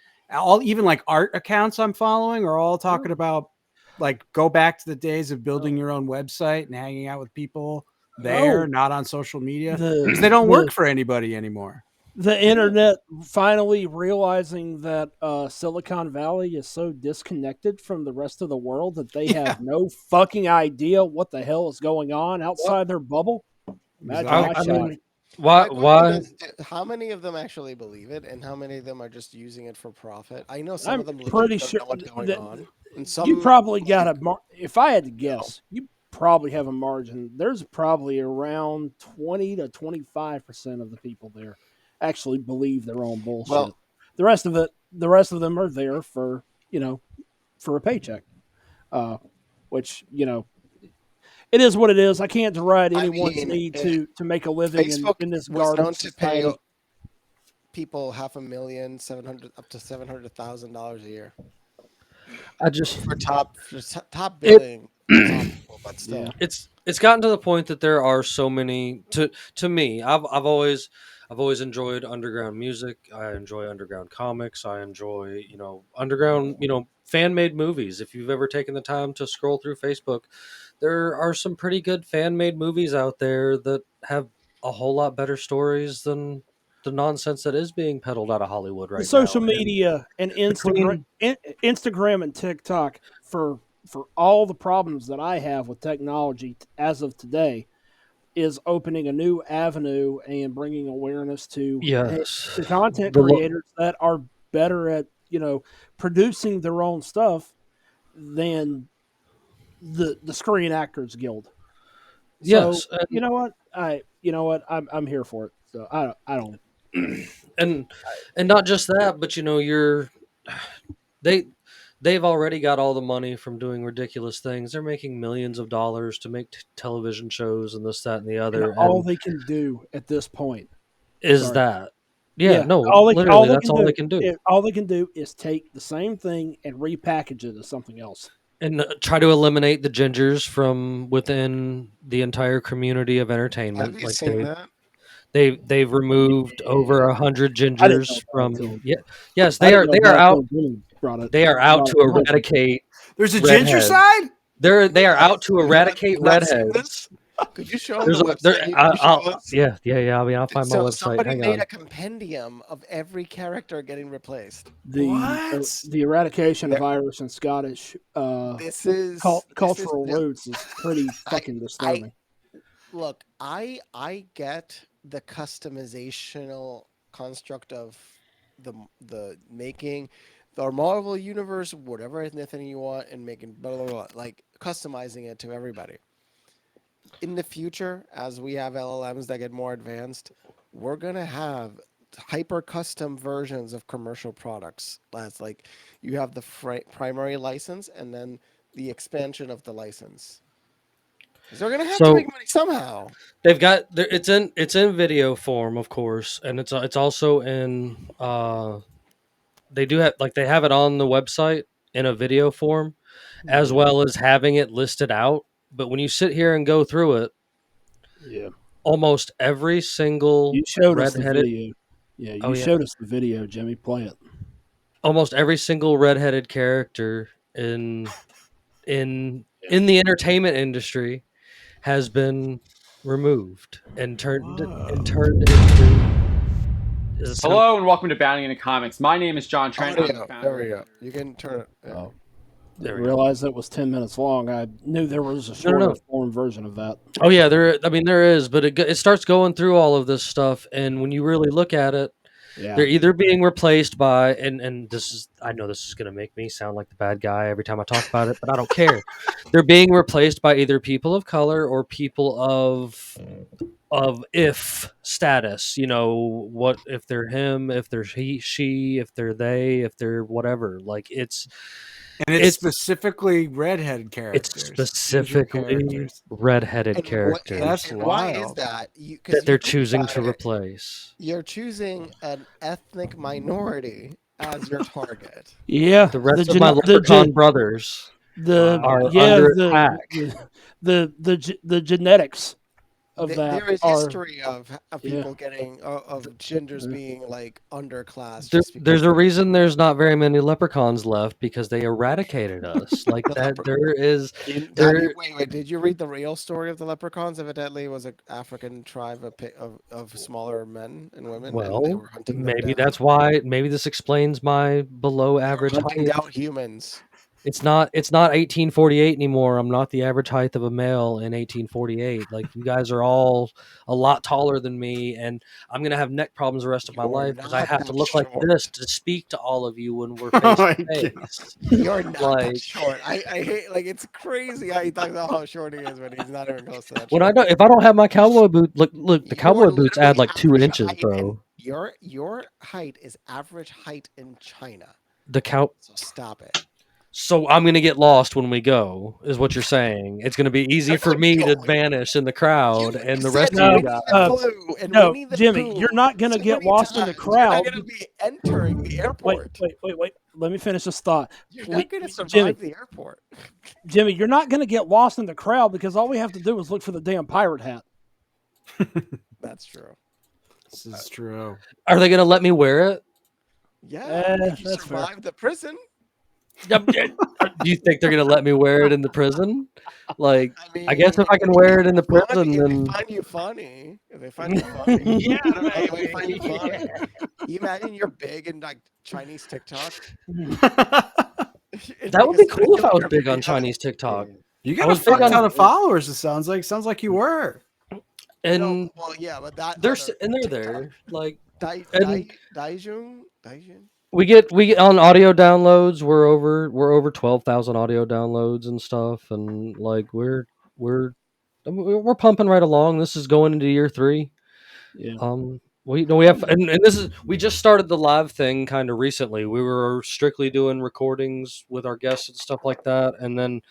even like art accounts I'm following are all talking about like go back to the days of building your own website and hanging out with people there, not on social media, because they don't work for anybody anymore. The internet finally realizing that Silicon Valley is so disconnected from the rest of the world that they have no fucking idea what the hell is going on outside their bubble. Imagine my I shot. mean, Why? My question Why? is, how many of them actually believe it, and how many of them are just using it for profit? I know some I'm of them legit pretty don't sure know what's going that on, and you some, probably got like, a. If I had to you know, guess, you probably have a margin. There's probably around 20 to 25% of the people there actually believe their own bullshit. well, The rest of them are there for for a paycheck. Uh, which it is what it is. I can't deride I anyone's mean, need to make a living Facebook in this was known garbage to pay society. people $500,000, 700 up to $700,000 a year I just for top it. billing top people, but Yeah. still. It's gotten to the point that there are so many to me. I've always enjoyed underground music. I enjoy underground comics. I enjoy underground fan made movies. If you've ever taken the time to scroll through Facebook, there are some pretty good fan made movies out there that have a whole lot better stories than the nonsense that is being peddled out of Hollywood The right now. social And media and between Instagram and TikTok for all the problems that I have with technology as of today is opening a new avenue and bringing awareness yes, to content the creators that are better at producing their own stuff than the Screen Actors Guild. So yes, you know what I'm here for it. So I don't. and and not just that, but they they've already got all the money from doing ridiculous things. They're making millions of dollars to make television shows and this, that, and the And other. all And they can do at this point. is Sorry. that, yeah, Yeah, no, all literally, they that's can all they do can do, all they can do is take the same thing and repackage it as something else. and try to eliminate the gingers from within the entire community of Have entertainment. you Like seen that? they've removed over 100 I didn't know gingers about it from until yeah, yes, I they didn't are know they are about it out until Jimmy they are out brought it to to my attention. eradicate There's a ginger redheads. side. They are out Yes. to You haven't eradicate not seen redheads. this? Could you show him There's the a there. website you show us? Yeah. I mean, I'll find my So website. somebody Hang made on. a compendium of every character getting replaced. What? The eradication of There- Irish and Scottish this is cultural roots is pretty I fucking I disturbing. look, I get the customizational construct of the making the Marvel universe, whatever anything you want, and making blah blah blah, like customizing it to everybody. In the future, as we have LLMs that get more advanced, we're gonna have hyper custom versions of commercial products. That's like you have the primary license and then the expansion of the license. Because they're gonna have to So make money somehow. they've got it's in video form, of course, and it's also in they do have like they have it on the website in a video form as Yeah, well as having it listed out. But when you sit here and go through it, yeah. almost every You single showed us the redheaded video. Yeah, oh you yeah, showed us the video, Jimmy. Play it. almost every single redheaded character in the entertainment industry has been removed and turned into is it sound Hello and welcome to Bounding into Comics. My name is John Trent. I'm the Audio. There founder we of go. You can turn it. Yeah. Oh, there didn't we go. realize that was 10 minutes long. I knew there was a No, shorter no. form version of that. Oh yeah, there is, but it starts going through all of this stuff, and when you really look at it, Yeah, they're either being replaced by and this is I know this is going to make me sound like the bad guy every time I talk about it, but I don't care. They're being replaced by either people of color or people of if status. You know, what if they're him, if they're he, she, if they're they, if they're whatever. Like And it's it's specifically redheaded characters. it's Ginger specifically characters. redheaded And characters That's why is wild. that? Because that they're you think choosing about to it, replace. you're choosing an ethnic minority as your target. yeah. The rest of my leprechaun brothers are yeah under attack. the genetics of that There is are history of yeah. people getting of gingers Yeah. being like underclass just because There's a reason there's not very many leprechauns left because they eradicated us. Like the that, leper. there is Daddy, there. wait, did you read the real story of the leprechauns? Evidently, it was an African tribe of smaller men and women, and they Well, were hunting them maybe down. that's why. Maybe this explains my below They were average hunting height. down humans. It's not 1848 anymore. I'm not the average height of a male in 1848. Like, you guys are all a lot taller than me, and I'm gonna have neck problems the rest of my You're life because I not have to that look like short. this to speak to all of you when we're Oh face my to God. face. You're not that Like, short. I hate, like, it's crazy how he talks about how short he is when he's not even close to that when short. if I don't have my cowboy boot, look, the You're cowboy boots add literally like 2 average inches, height, and bro. your height is average height in China. The cow. So stop it. So I'm gonna get lost when we go, is what you're saying. It's gonna be easy You're for not me to going. vanish in the crowd, You and the said rest of you No, Winnie the guys. Pooh and no, Winnie the Jimmy, Pooh you're not going to so get many lost in the times. You're not crowd. going to be entering the airport. Wait. Let me finish this thought. You're not going to Jimmy, survive the airport. Jimmy, you're not going to get lost in the crowd because all we have to do is look for the damn pirate hat. That's true. This is true. Are they gonna let me wear it? Yeah, if you That's fair. survive the prison. Do you think they're gonna let me wear it in the prison? Like, I mean, I guess if I can wear it in the prison, if then they find you funny, if they find you funny, Yeah, they might find you funny. You imagine you're big in like Chinese TikTok. that would be cool if I was big on Chinese TikTok. You I got a was big fuck on- ton of followers. It sounds like you were. And well, yeah, but that they're other there. TikTok, Like, Daijun. we get on audio downloads. We're over 12,000 audio downloads and stuff, and like we're pumping right along. This is going into year 3. Yeah. We have, and this is, we just started the live thing kind of recently. We were strictly doing recordings with our guests and stuff like that, and then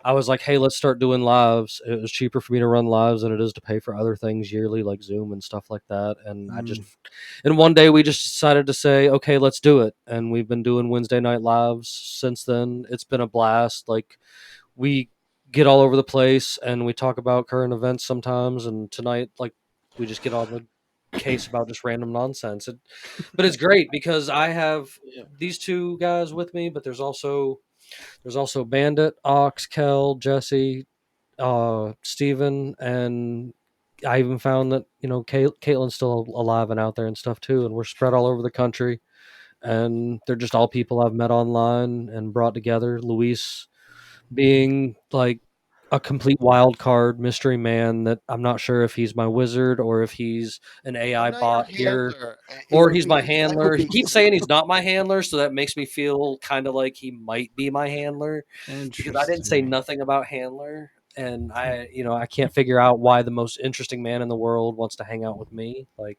I was like, hey, let's start doing lives. It was cheaper for me to run lives than it is to pay for other things yearly like Zoom and stuff like that. And and one day we just decided to say, okay, let's do it, and we've been doing Wednesday night lives since then. It's been a blast. Like, we get all over the place and we talk about current events sometimes, and tonight, like, we just get on the case about just random nonsense. But it's great because I have these two guys with me, but there's also Bandit, Ox, Kel, Jesse, Steven, and I even found that, Caitlin's still alive and out there and stuff too, and we're spread all over the country, and they're just all people I've met online and brought together. Luis being like a complete wild card mystery man that I'm not sure if he's my wizard or if he's an AI bot here, or he's my handler. He keeps saying he's not my handler, so that makes me feel kind of like he might be my handler, because I didn't say nothing about handler, and I can't figure out why the most interesting man in the world wants to hang out with me. Like,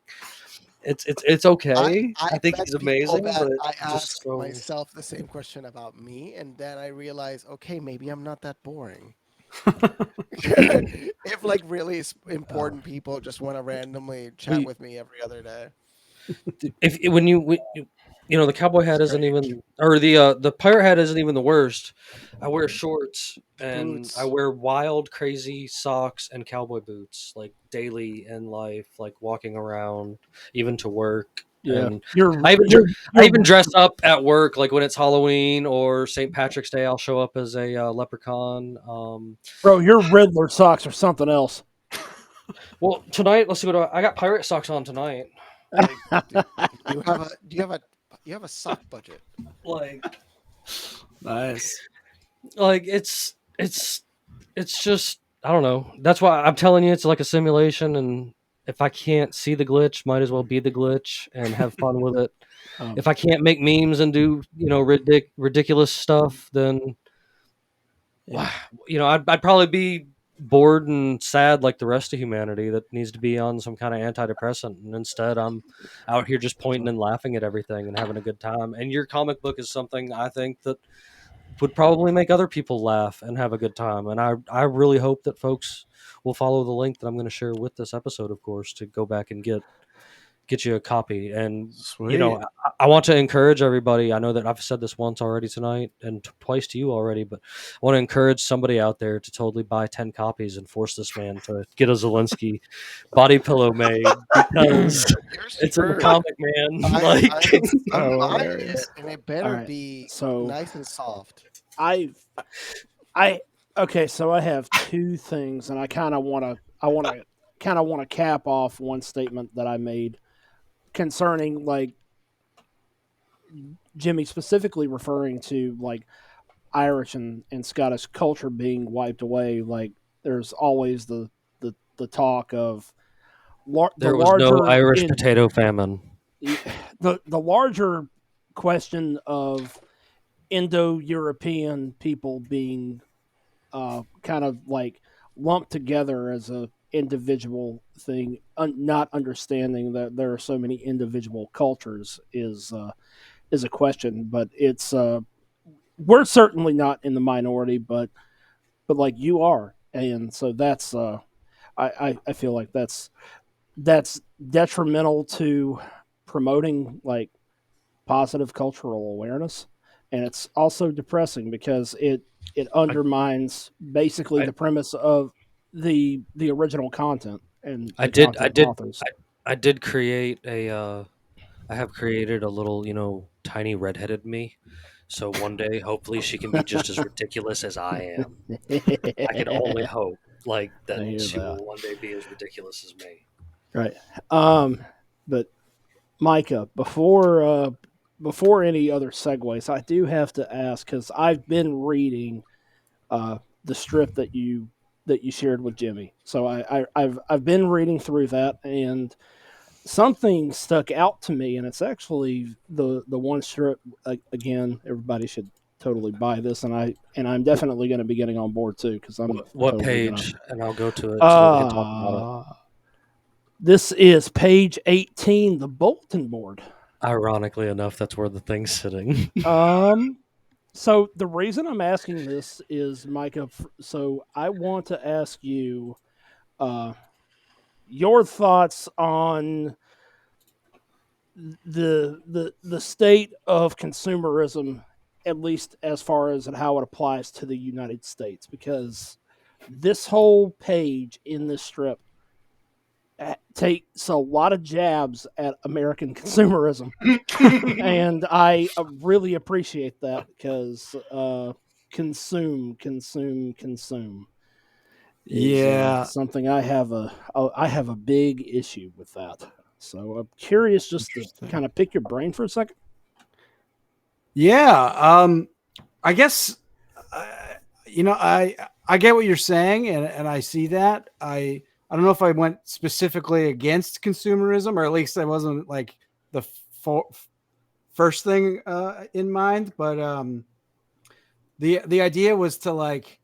it's okay. I think he's amazing, but I just ask myself the same question about me, and then I realize, okay, maybe I'm not that boring. If like really important people just want to randomly chat with me every other day. If when you the cowboy hat isn't even, or the pirate hat isn't even the worst. I wear shorts and Boots. I wear wild, crazy socks and cowboy boots, like, daily in life, like walking around, even to work. Yeah. And I even dress up at work, like when it's Halloween or St. Patrick's Day. I'll show up as a leprechaun. Bro, your Riddler socks are something else. Well, tonight, let's see what I got. Pirate socks on tonight. Do you have a sock budget? Like, Nice. like it's just, I don't know. That's why I'm telling you, it's like a simulation, and if I can't see the glitch, might as well be the glitch and have fun with it. If I can't make memes and do ridiculous stuff, then I'd probably be bored and sad like the rest of humanity that needs to be on some kind of antidepressant, and instead I'm out here just pointing and laughing at everything and having a good time. And your comic book is something I think that would probably make other people laugh and have a good time, and I really hope that folks will follow the link that I'm going to share with this episode, of course, to go back and get you a copy. And Sweet. I want to encourage everybody. I know that I've said this once already tonight and twice to you already, but I want to encourage somebody out there to totally buy 10 copies and force this man to get a Zelensky body pillow made, because it's in the comic, man. I'm buying it, and it better be nice and soft. Okay, so I have two things, and I kind of want to cap off one statement that I made concerning, like, Jimmy specifically referring to, like, Irish and Scottish culture being wiped away, like there's always the talk of the There was no larger Irish potato famine. the larger question of Indo-European people being kind of like lumped together as a individual thing, not understanding that there are so many individual cultures is a question. But it's we're certainly not in the minority, but like you are, and so that's I feel like that's detrimental to promoting like positive cultural awareness, and it's also depressing because it undermines basically I- the premise of the original content and I the did content authors. I did create I have created a little, tiny redheaded me. So one day, hopefully, she can be just as ridiculous as I am. I can only hope, like, I that hear she that. will one day be as ridiculous as me. Right. But Micah, before any other segues, I do have to ask because I've been reading the strip that you shared with Jimmy. So I've been reading through that, and something stuck out to me, and it's actually the one strip. Again, everybody should totally buy this, and I'm definitely going to be getting on board too because I'm What totally gonna. page? And I'll go to it so that we can talk about it. This is page 18, the bulletin board. Ironically enough, that's where the thing's sitting. So the reason I'm asking this is, Micah. So I want to ask you, your thoughts on the state of consumerism, at least as far as how it applies to the United States, because this whole page in this strip takes a lot of jabs at American consumerism, and I really appreciate that because consume is Yeah. something I have a big issue with that. So I'm curious just to Interesting. kind of pick your brain for a second. Yeah. I guess, I get what you're saying, and I see that. I don't know if I went specifically against consumerism, or at least I wasn't like the first thing in mind. But the idea was to like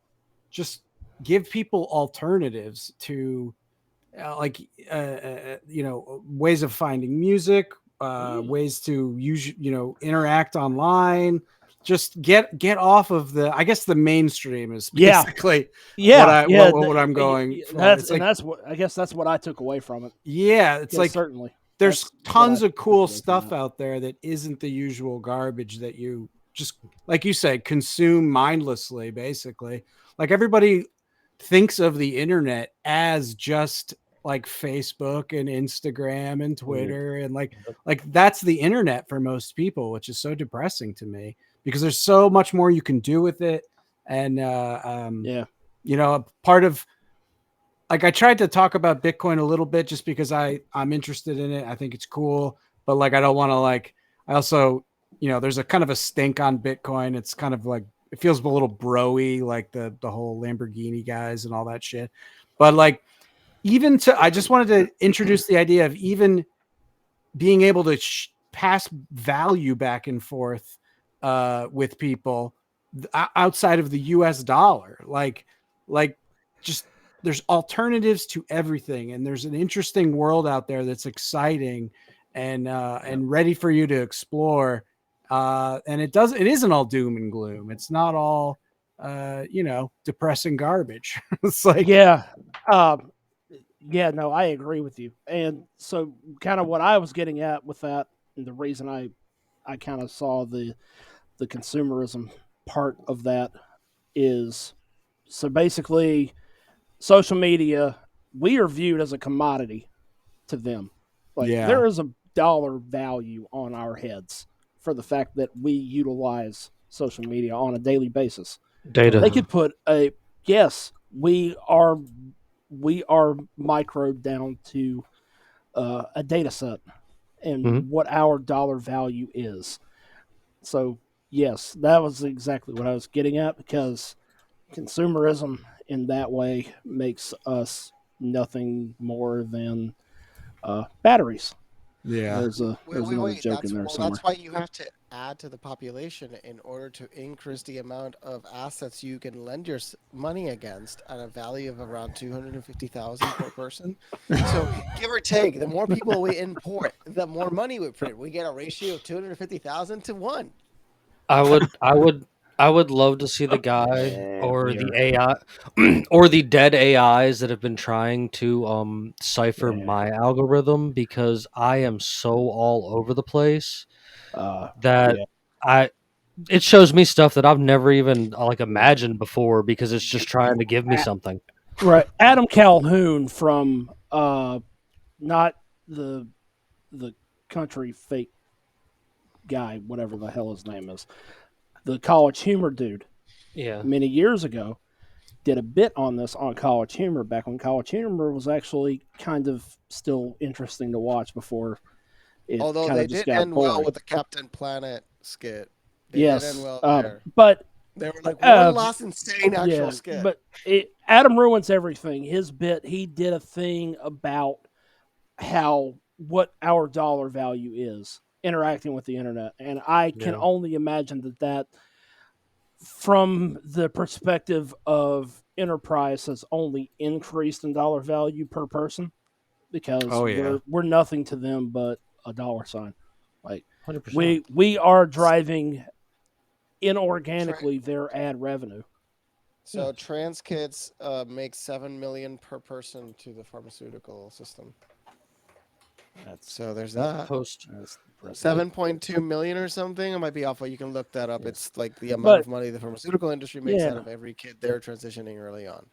just give people alternatives to ways of finding music, ways to use, interact online. Just get off of I guess the mainstream is basically what I'm going for. That's what I guess that's what I took away from it. Yeah, it's like certainly there's that's tons what I of cool took away from stuff that. out there that isn't the usual garbage that you just, like you said, consume mindlessly, basically. Like everybody thinks of the internet as just like Facebook and Instagram and Twitter, and like that's the internet for most people, which is so depressing to me because there's so much more you can do with it. And part of, like, I tried to talk about Bitcoin a little bit just because I'm interested in it. I think it's cool, but like, I don't want to I also, there's a kind of a stink on Bitcoin. It's kind of like, it feels a little bro-y, like the whole Lamborghini guys and all that shit. But like, I just wanted to introduce the idea of even being able to pass value back and forth with people outside of the US dollar. Like just, there's alternatives to everything, and there's an interesting world out there that's exciting and ready for you to explore. And it isn't all doom and gloom. It's not all depressing garbage. It's like, No, I agree with you. And so kind of what I was getting at with that, and the reason I kind of saw the consumerism part of that is, so basically social media, we are viewed as a commodity to them. Like there is a dollar value on our heads for the fact that we utilize social media on a daily basis. Data. They could put we are microed down to a data set and what our dollar value is. So yes, that was exactly what I was getting at, because consumerism in that way makes us nothing more than batteries. Yeah. There's another joke in there somewhere. That's why you have to add to the population in order to increase the amount of assets you can lend your money against at a value of around 250,000 per person. So give or take, the more people we import, the more money we print. We get a ratio of 250,000 to 1. I would love to see the guy or the We AI or the dead AIs that have been trying to cipher Yeah. my algorithm, because I am so all over the place are. that Yeah. I it shows me stuff that I've never even like imagined before, because it's just trying to give me something. Right. Adam Calhoun from not the the country fake guy, whatever the hell his name is, the College Humor dude, Yeah. many years ago, did a bit on this on College Humor back when College Humor was actually kind of still interesting to watch before it Although kind they of just did got end well boring. with the Captain Planet skit. They did end Yes, well there. but They were like one last insane actual yeah, skit. but Adam ruins everything. His bit, he did a thing about what our dollar value is interacting with the internet, and I can Yeah. only imagine that from the perspective of enterprise has only increased in dollar value per person, because Oh, yeah. we're nothing to them but a dollar sign. Like 100%. we are driving inorganically their ad revenue. So trans kids make 7 million per person to the pharmaceutical system. So there's that. Post. 7.2 million or something. I might be off, but you can look that up. It's like the amount of money the pharmaceutical industry makes out of every kid they're transitioning early on.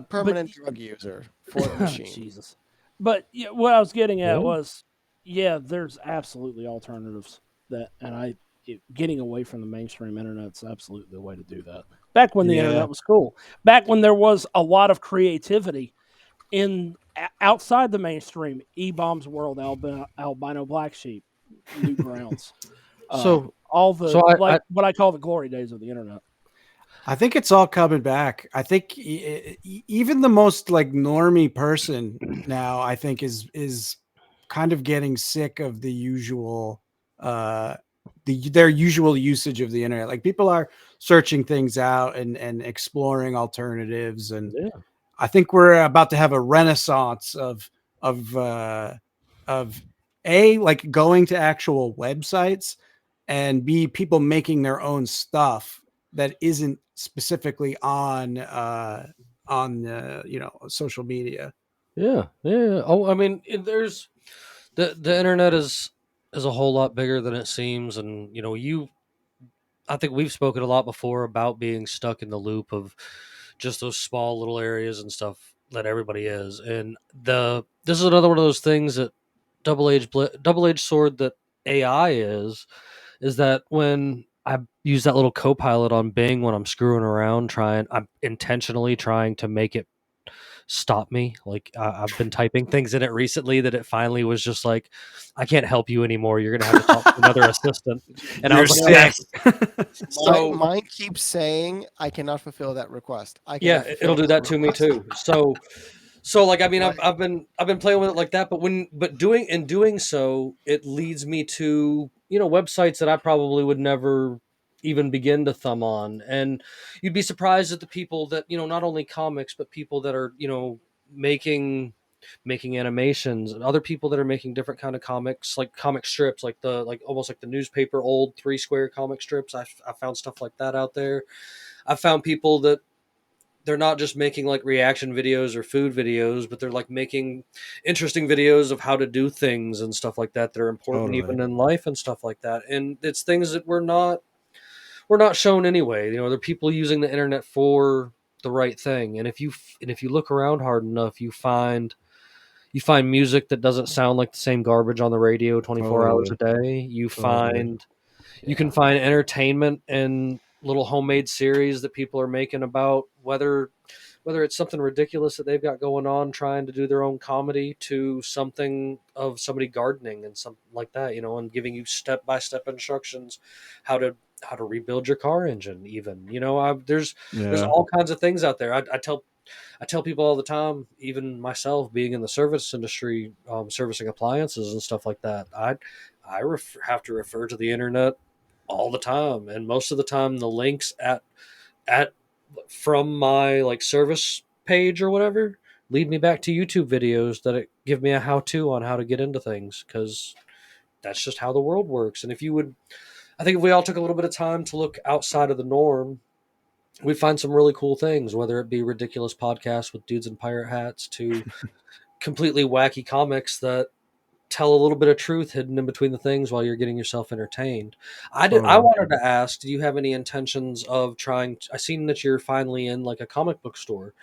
Permanent drug user for the machine. Jesus. But yeah, what I was getting at was, there's absolutely alternatives and getting away from the mainstream internet's absolutely the way to do that. Back when the internet was cool, back when there was a lot of creativity outside the mainstream, E-Bomb's World, Albino Black Sheep, Newgrounds, So what I call the glory days of the internet. I think it's all coming back. I think even the most like normie person now, I think is kind of getting sick of the usual their usual usage of the internet. Like people are searching things out and exploring alternatives, and I think we're about to have a renaissance of like going to actual websites, and B, people making their own stuff that isn't specifically on social media. Yeah. Oh, I mean, there's the internet is a whole lot bigger than it seems, and I think we've spoken a lot before about being stuck in the loop of just those small little areas and stuff that everybody is, and this is another one of those things that double-edged sword that AI is that when I use that little co-pilot on Bing when I'm screwing around I'm intentionally trying to make it stop me. Like I've been typing things in it recently that it finally was just like, I can't help you anymore. You're gonna have to talk to another assistant. And I You're was like, sick. So mine keeps saying I cannot fulfill that request. it'll do that to me too. So like, I mean, Like- I've been playing with it like that, but doing so, it leads me to websites that I probably would never even begin to thumb on, and you'd be surprised at the people that not only comics, but people that are making animations, and other people that are making different kind of comics, like comic strips, like almost like the newspaper old 3 square comic strips. I found stuff like that out there. I found people that they're not just making like reaction videos or food videos, but they're like making interesting videos of how to do things and stuff like that are important even in life and stuff like that. And it's things that we're not shown anyway. There are people using the internet for the right thing. And if you look around hard enough, you find music that doesn't sound like the same garbage on the radio 24 hours a day. You can find entertainment and little homemade series that people are making about whether it's something ridiculous that they've got going on trying to do their own comedy, to something of somebody gardening and something like that, and giving you step-by-step instructions how how to rebuild your car engine. Even there's Yeah. all kinds of things out there. I tell people all the time, even myself being in the service industry, servicing appliances and stuff like that. Have to refer to the internet all the time, and most of the time the links at from my like service page or whatever lead me back to YouTube videos that give me a how-to on how to get into things, because that's just how the world works. And I think if we all took a little bit of time to look outside of the norm, we'd find some really cool things, whether it be ridiculous podcasts with dudes in pirate hats to completely wacky comics that tell a little bit of truth hidden in between the things while you're getting yourself entertained. I Totally. wanted to ask, do you have any intentions of I seen that you're finally in like a comic book store.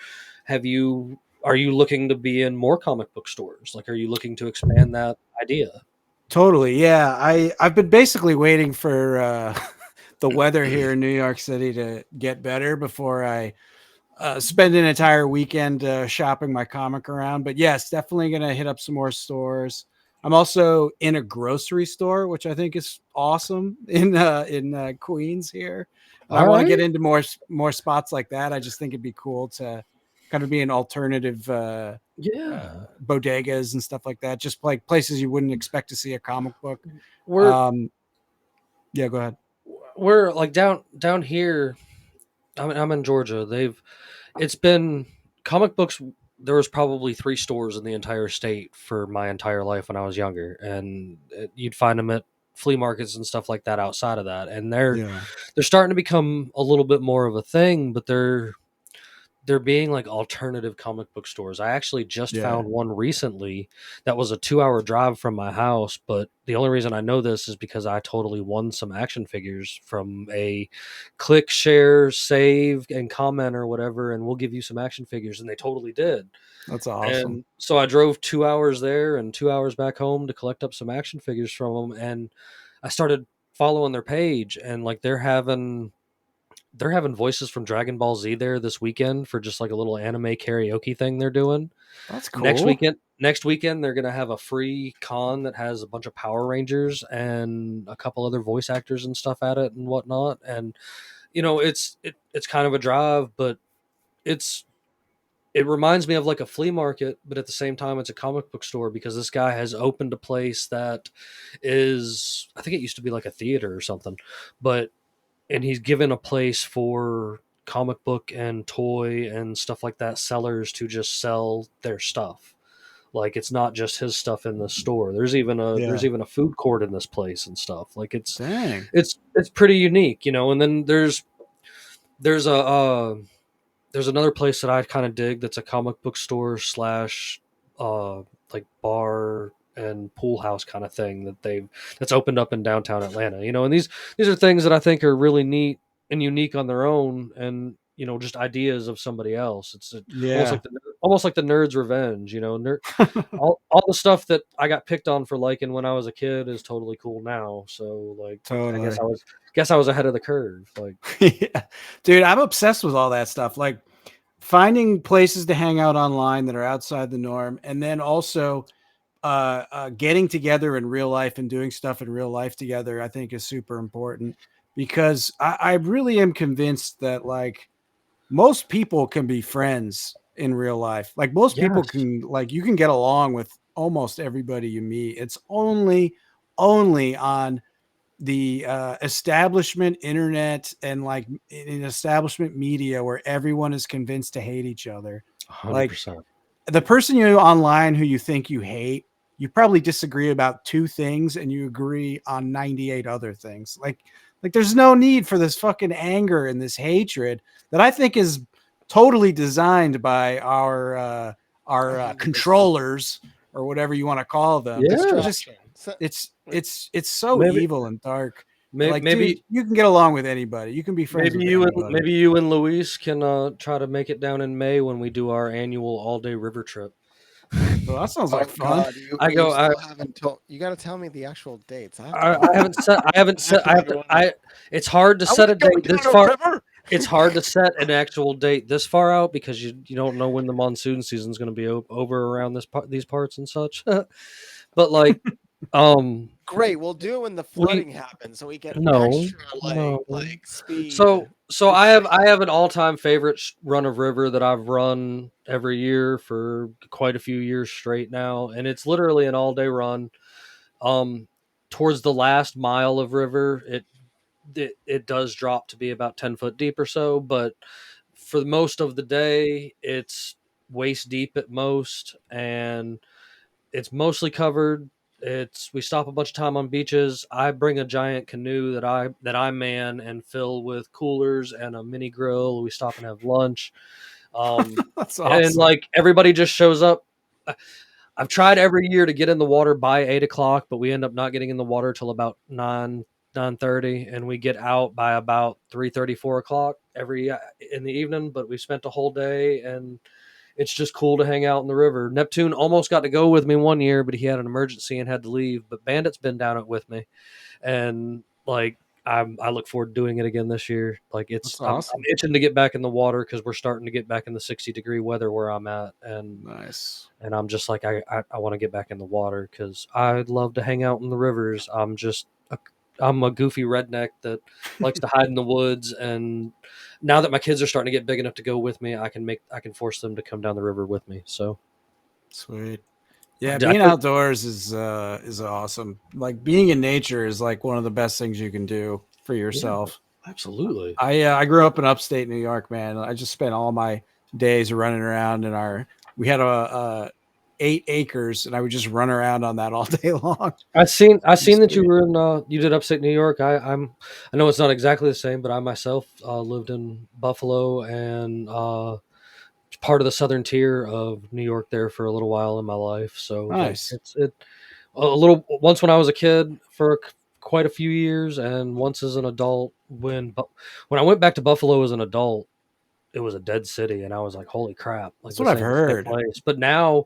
Are you looking to be in more comic book stores? Like, are you looking to expand that idea? Totally. Yeah. I've been basically waiting for the weather here in New York City to get better before I spend an entire weekend shopping my comic around. But yes, definitely going to hit up some more stores. I'm also in a grocery store, which I think is awesome in Queens here. And I All want to right. get into more spots like that. I just think it'd be cool to kind of be an alternative Yeah. bodegas and stuff like that. Just like places you wouldn't expect to see a comic book. We're Yeah, go ahead. we're like down here. I'm in Georgia. It's been comic books. There was probably 3 stores in the entire state for my entire life when I was younger, and you'd find them at flea markets and stuff like that outside of that. And Yeah. they're starting to become a little bit more of a thing, but they're being like alternative comic book stores. I actually just Yeah. found one recently that was a 2-hour drive from my house, but the only reason I know this is because I totally won some action figures from a click, share, save, and comment or whatever, and we'll give you some action figures, and they totally did. That's awesome. And so I drove 2 hours there and 2 hours back home to collect up some action figures from them, and I started following their page, and like they're having voices from Dragon Ball Z there this weekend for just like a little anime karaoke thing they're doing. That's cool. Next weekend they're gonna have a free con that has a bunch of Power Rangers and a couple other voice actors and stuff at it and whatnot. And it's kind of a drive, but it reminds me of like a flea market, but at the same time it's a comic book store, because this guy has opened a place that is, I think it used to be like a theater or something, and he's given a place for comic book and toy and stuff like that sellers to just sell their stuff. Like, it's not just his stuff in the store. There's even a food court in this place and stuff. Like, Dang. it's pretty unique, And then there's another place that I kind of dig that's a comic book store slash like bar and pool house kind of thing that's opened up in downtown Atlanta. And these are things that I think are really neat and unique on their own, and just ideas of somebody else. It's Yeah. almost like the nerd's revenge. All the stuff that I got picked on for liking when I was a kid is totally cool now. So like, Totally. I guess I was ahead of the curve. Like, Yeah. Dude, I'm obsessed with all that stuff. Like finding places to hang out online that are outside the norm, and then also getting together in real life and doing stuff in real life together, I think is super important, because I really am convinced that like most people can be friends in real life. Like most people yes. can, like, you can get along with almost everybody you meet. It's only on the establishment internet and like in establishment media where everyone is convinced to hate each other. 100%. Like the person you online who you think you hate, you probably disagree about 2 things and you agree on 98 other things. Like there's no need for this fucking anger and this hatred that I think is totally designed by our controllers or whatever you want to call them. Yeah. It's so Maybe- evil and dark. Maybe Dude, you can get along with anybody. You can be friends with anybody. maybe you and Luis can try to make it down in May when we do our annual all-day river trip. Well, that sounds like fun. God, you got to tell me the actual dates. I haven't set. It's hard to set a date this far. It's hard to set an actual date this far out because you don't know when the monsoon season is going to be over around these parts and such. But like, Great, we'll do it when the flooding happens, so we get No, extra no. like speed. So I have an all-time favorite run of river that I've run every year for quite a few years straight now, and it's literally an all-day run. Um, Towards the last mile of river, it does drop to be about 10 foot deep or so, but for most of the day, it's waist deep at most, and it's mostly covered. We stop a bunch of time on beaches. I bring a giant canoe that I man and fill with coolers and a mini grill. We stop and have lunch. That's And awesome. like everybody just shows up. I've tried every year to get in the water by 8 o'clock, but we end up not getting in the water till about 9:30, and we get out by about 3:30, 4 o'clock every in the evening. But we spent a whole day, and it's just cool to hang out in the river. Neptune almost got to go with me one year, but he had an emergency and had to leave. But Bandit's been down it with me, and like I look forward to doing it again this year. Like That's I'm awesome. itching to get back in the water because we're starting to get back in the 60-degree weather where I'm at, and Nice. I'm just like I want to get back in the water because I love to hang out in the rivers. I'm a goofy redneck that likes to hide in the woods, and now that my kids are starting to get big enough to go with me, I can force them to come down the river with me. So Sweet. Yeah, I being think outdoors is awesome. Like being in nature is like one of the best things you can do for yourself. absolutely. I grew up in upstate New York, man. I just spent all my days running around in we had a 8 acres, and I would just run around on that all day long. I seen that you Sweet. were in you did upstate New York. I know it's not exactly the same, but I myself lived in Buffalo and part of the southern tier of New York there for a little while in my life. So like Nice. it's it a little once when I was a kid for quite a few years, and once as an adult when I went back to Buffalo as an adult, it was a dead city, and I was like, holy crap, like That's what this I've ain't the same heard. place. But now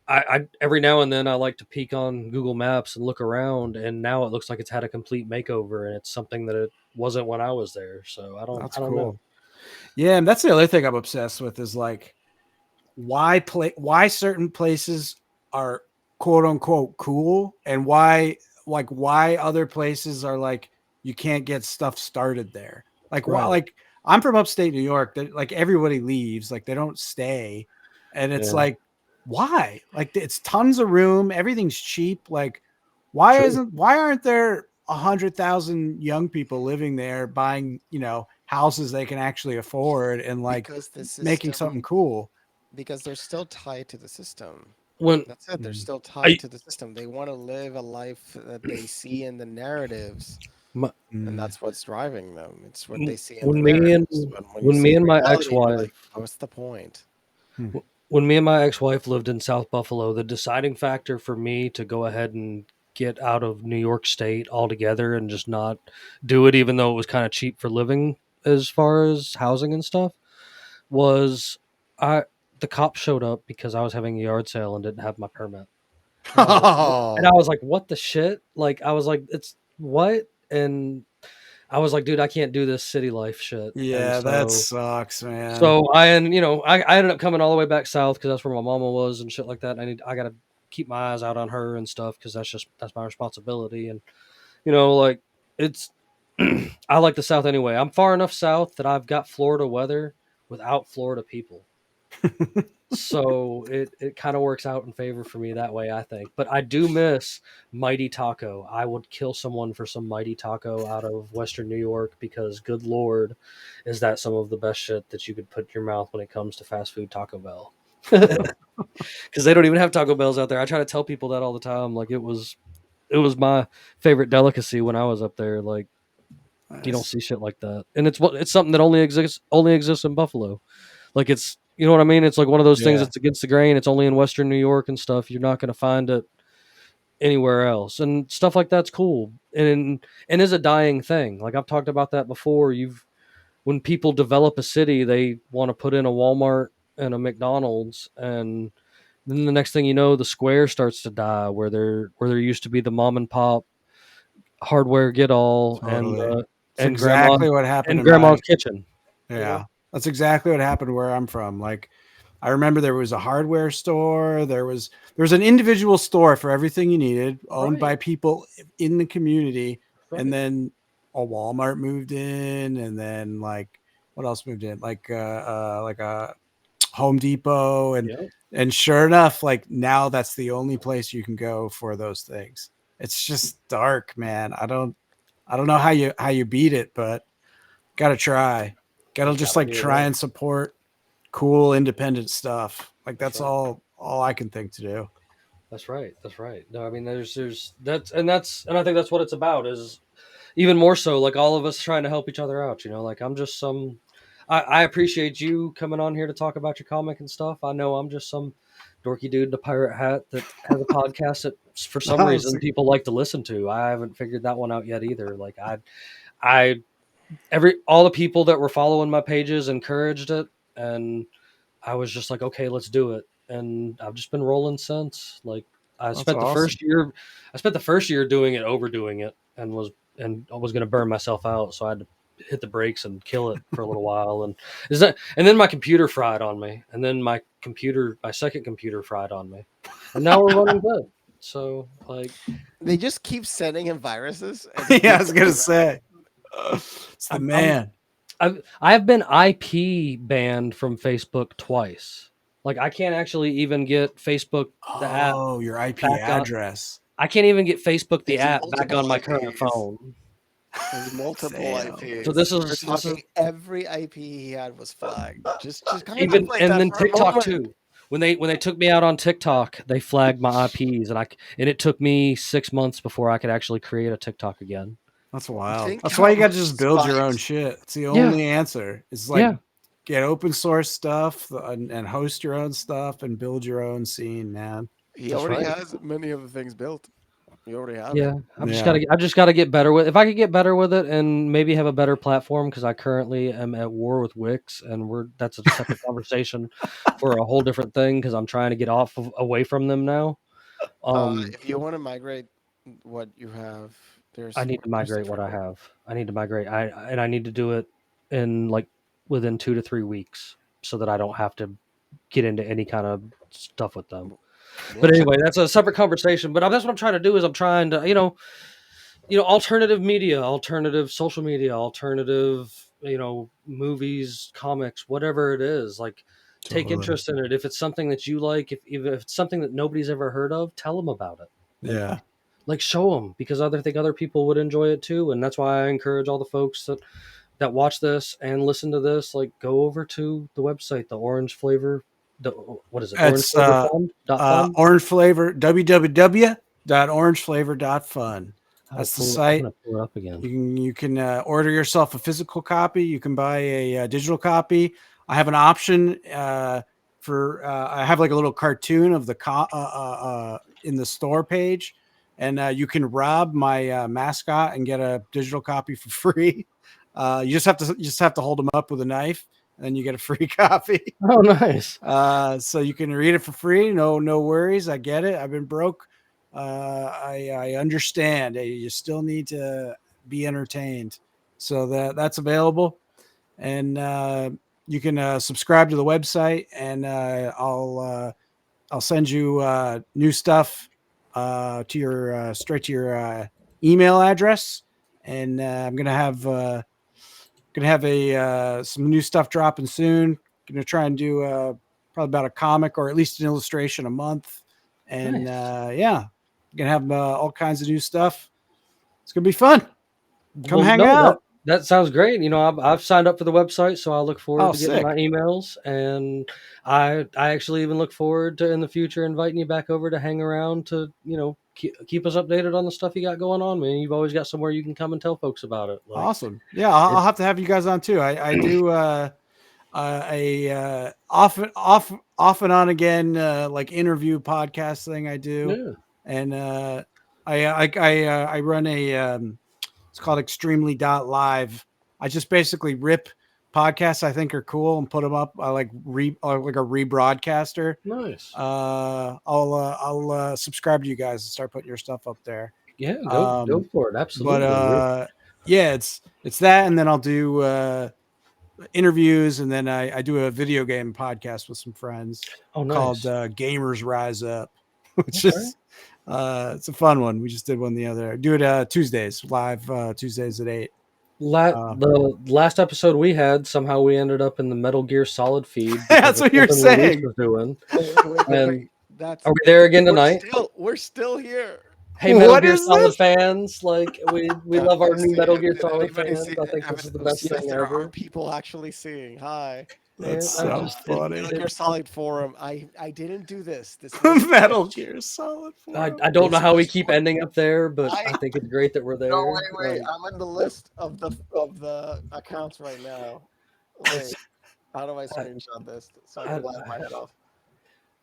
I every now and then I like to peek on Google Maps and look around, and now it looks like it's had a complete makeover, and it's something that it wasn't when I was there. So That's I don't know. cool. Yeah, and that's the other thing I'm obsessed with is like why certain places are quote unquote cool, and why other places are like you can't get stuff started there. Like why, Right. like I'm from upstate New York, that like everybody leaves, like they don't stay, and it's Yeah. like why? Like it's tons of room, everything's cheap. Like True. why aren't there 100,000 young people living there buying houses they can actually afford and like because the making something system, cool? because they're still tied to the system. When That's it. They're Mm. still I tied to the system. They want to live a life that they see in the narratives, my, and Mm. that's what's driving them. It's what they see in the when me and narratives. But when you when me see and my reality, you're ex-wife like, what's the point? Hmm. when me and my ex-wife lived in South Buffalo, the deciding factor for me to go ahead and get out of New York State altogether and just not do it, even though it was kind of cheap for living as far as housing and stuff, was I the cops showed up because I was having a yard sale and didn't have my permit. And I was like, and I Oh, was like, what the shit? Like, I was like, it's what? And I was like, dude, I can't do this city life shit. And yeah, that sucks, man. I ended up coming all the way back south because that's where my mama was and shit like that. And I got to keep my eyes out on her and stuff because that's my responsibility. And like it's I like the South anyway. I'm far enough south that I've got Florida weather without Florida people. So it kind of works out in favor for me that way, I think. But I do miss Mighty Taco. I would kill someone for some Mighty Taco out of Western New York because, good Lord, is that some of the best shit that you could put in your mouth when it comes to fast food Taco Bell. Because they don't even have Taco Bells out there. I try to tell people that all the time. Like it was my favorite delicacy when I was up there. Like you don't Nice. see shit like that, and it's something that only exists in Buffalo. Like you know what I mean? It's like one of those things Yeah. that's against the grain. It's only in Western New York and stuff. You're not going to find it anywhere else, and stuff like that's cool. And is a dying thing. Like I've talked about that before. When people develop a city, they want to put in a Walmart and a McDonald's, and then the next thing you know, the square starts to die where there used to be the mom and pop hardware get all Totally. It's and grandma exactly what happened and in my grandma's kitchen. yeah. That's exactly what happened where I'm from. Like I remember there was a hardware store. There was an individual store for everything you needed, owned by people in the community. Right. And then a Walmart moved in, and then like what else moved in? Like a Home Depot, and sure enough, like now that's the only place you can go for those things. It's just dark, man. I don't know how you beat it, but gotta try. Gotta just like try and support cool independent stuff. Like that's all I can think to do. That's right. No, I mean there's and I think that's what it's about, is even more so like all of us trying to help each other out, like I'm just I appreciate you coming on here to talk about your comic and stuff. I know I'm just some dorky dude in a pirate hat that has a podcast that for some reason people like to listen to. I haven't figured that one out yet either. Like all the people that were following my pages encouraged it, and I was just like, okay, let's do it. And I've just been rolling since. Like I spent the first year doing it, overdoing it, and I was going to burn myself out. So I had to hit the brakes and kill it for a little while. And then my computer fried on me. And then my second computer fried on me. And now we're running good. So like they just keep sending him viruses. Yeah, I was going to say. It's the man. I've been IP banned from Facebook twice. Like I can't actually even get Facebook the app. Oh, your IP address. I can't even get Facebook the app back on my current phone. There's multiple IPs. So this is every IP he had was flagged. Just kind even of like and that then for a TikTok moment. too. When they took me out on TikTok, they flagged my IPs, and it took me 6 months before I could actually create a TikTok again. That's wild. That's why you got to just build your own shit. It's the only answer. It's like get open source stuff and host your own stuff and build your own scene, man. He already has many of the things built. You already have. Yeah, I've just got to get better with. If I could get better with it and maybe have a better platform, because I currently am at war with Wix, and that's a separate conversation for a whole different thing. Because I'm trying to get away from them now. If you want to migrate what you have, I need to migrate what I have. I need to migrate. I need to do it in like within 2 to 3 weeks, so that I don't have to get into any kind of stuff with them. But anyway, that's a separate conversation. But that's what I'm trying to do. Is I'm trying to, alternative media, alternative social media, alternative, movies, comics, whatever it is. Like, take interest in it. If it's something that you like, if it's something that nobody's ever heard of, tell them about it. Yeah. Like show them, because I think other people would enjoy it too. And that's why I encourage all the folks that watch this and listen to this, like go over to the website, the Orange Flavor. What is it? It's Orange Flavor, www.orangeflavor.fun. That's the site. I'm gonna pull it up again. You can order yourself a physical copy. You can buy a digital copy. I have an option for I have like a little cartoon of the in the store page, and you can rob my mascot and get a digital copy for free. You just have to hold him up with a knife, and then you get a free copy. Oh, nice. So you can read it for free. No worries. I get it. I've been broke. I understand. You still need to be entertained. So that's available. And you can subscribe to the website, and I'll send you new stuff to your straight to your email address. And I'm gonna have some new stuff dropping soon. Gonna try and do probably about a comic or at least an illustration a month. And gonna have all kinds of new stuff. It's gonna be fun. Come hang out. That sounds great. I've signed up for the website, so I look forward to getting my emails, and I actually even look forward to in the future inviting you back over to hang around to keep us updated on the stuff you got going on, man. You've always got somewhere you can come and tell folks about it. Like, awesome. Yeah, I'll have to have you guys on too. I do a off and on again like interview podcast thing I do, and I run a it's called Extremely.live. I just basically rip podcasts I think are cool and put them up. I like a rebroadcaster. Nice. I'll subscribe to you guys and start putting your stuff up there. Yeah, go for it. Absolutely. But it's that, and then I'll do interviews, and then I do a video game podcast with some friends Oh, called nice. Gamers Rise Up, which Okay. is it's a fun one. We just did one the other. Do it Tuesdays, live Tuesdays at 8. The last episode we had, somehow we ended up in the Metal Gear Solid feed. That's Because of what you're something Luis saying. was doing. Wait. And That's are we there again we're tonight? we're still here. Hey, Metal What Gear is Solid this? fans, like we love our new Metal Gear Did Solid anybody fans. see? I think this is the best Yes, thing there ever. are people actually seeing. Hi. That's Man, so funny. Metal Gear Solid forum. I didn't do this. This was Metal Gear Solid. I 4. don't know This how we was keep for- ending up there, but I- I think it's great that we're there. No, wait. Like, I'm on the list of the accounts right now. Wait. How do I screenshot this so I can laugh my head off?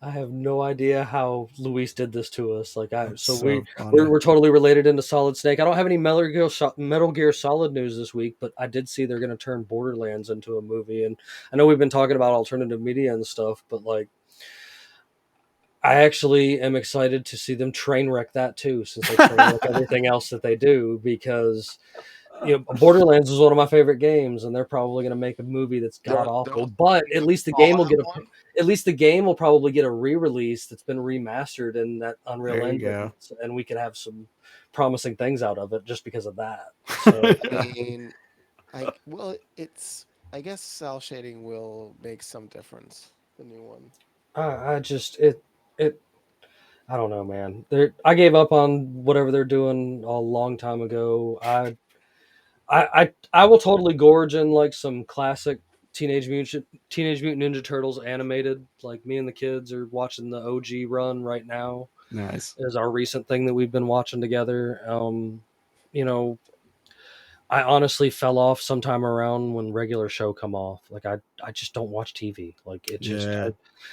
I have no idea how Luis did this to us. Like, So we're funny. totally related into Solid Snake. I don't have any Metal Gear Solid news this week, but I did see they're going to turn Borderlands into a movie, and I know we've been talking about alternative media and stuff, but like, I actually am excited to see them train wreck that too, since they train wreck everything else that they do. Because Borderlands is one of my favorite games, and they're probably going to make a movie that's god awful. But at least the game will probably get a re-release that's been remastered in that Unreal There you Engine, go. and we could have some promising things out of it just because of that. So, I mean, I guess cell shading will make some difference. The new one. I just I don't know, man. I gave up on whatever they're doing a long time ago. I will totally gorge in like some classic Teenage Mutant Ninja Turtles animated. Like me and the kids are watching the OG run right now. Nice. Is our recent thing that we've been watching together. You know, I honestly fell off sometime around when regular show come off. Like I just don't watch TV. Like it just Yeah.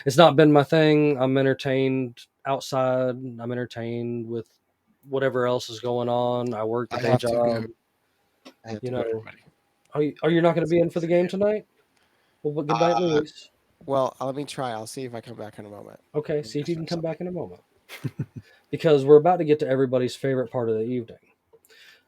it's not been my thing. I'm entertained outside. I'm entertained with whatever else is going on. I work the I day have to job. go. I have You to go, know, everybody. are you not going to be in for the game tonight? Well, good night, Luis. Well, let me try. I'll see if I come back in a moment. Okay, see if you can come back in a moment. Because we're about to get to everybody's favorite part of the evening.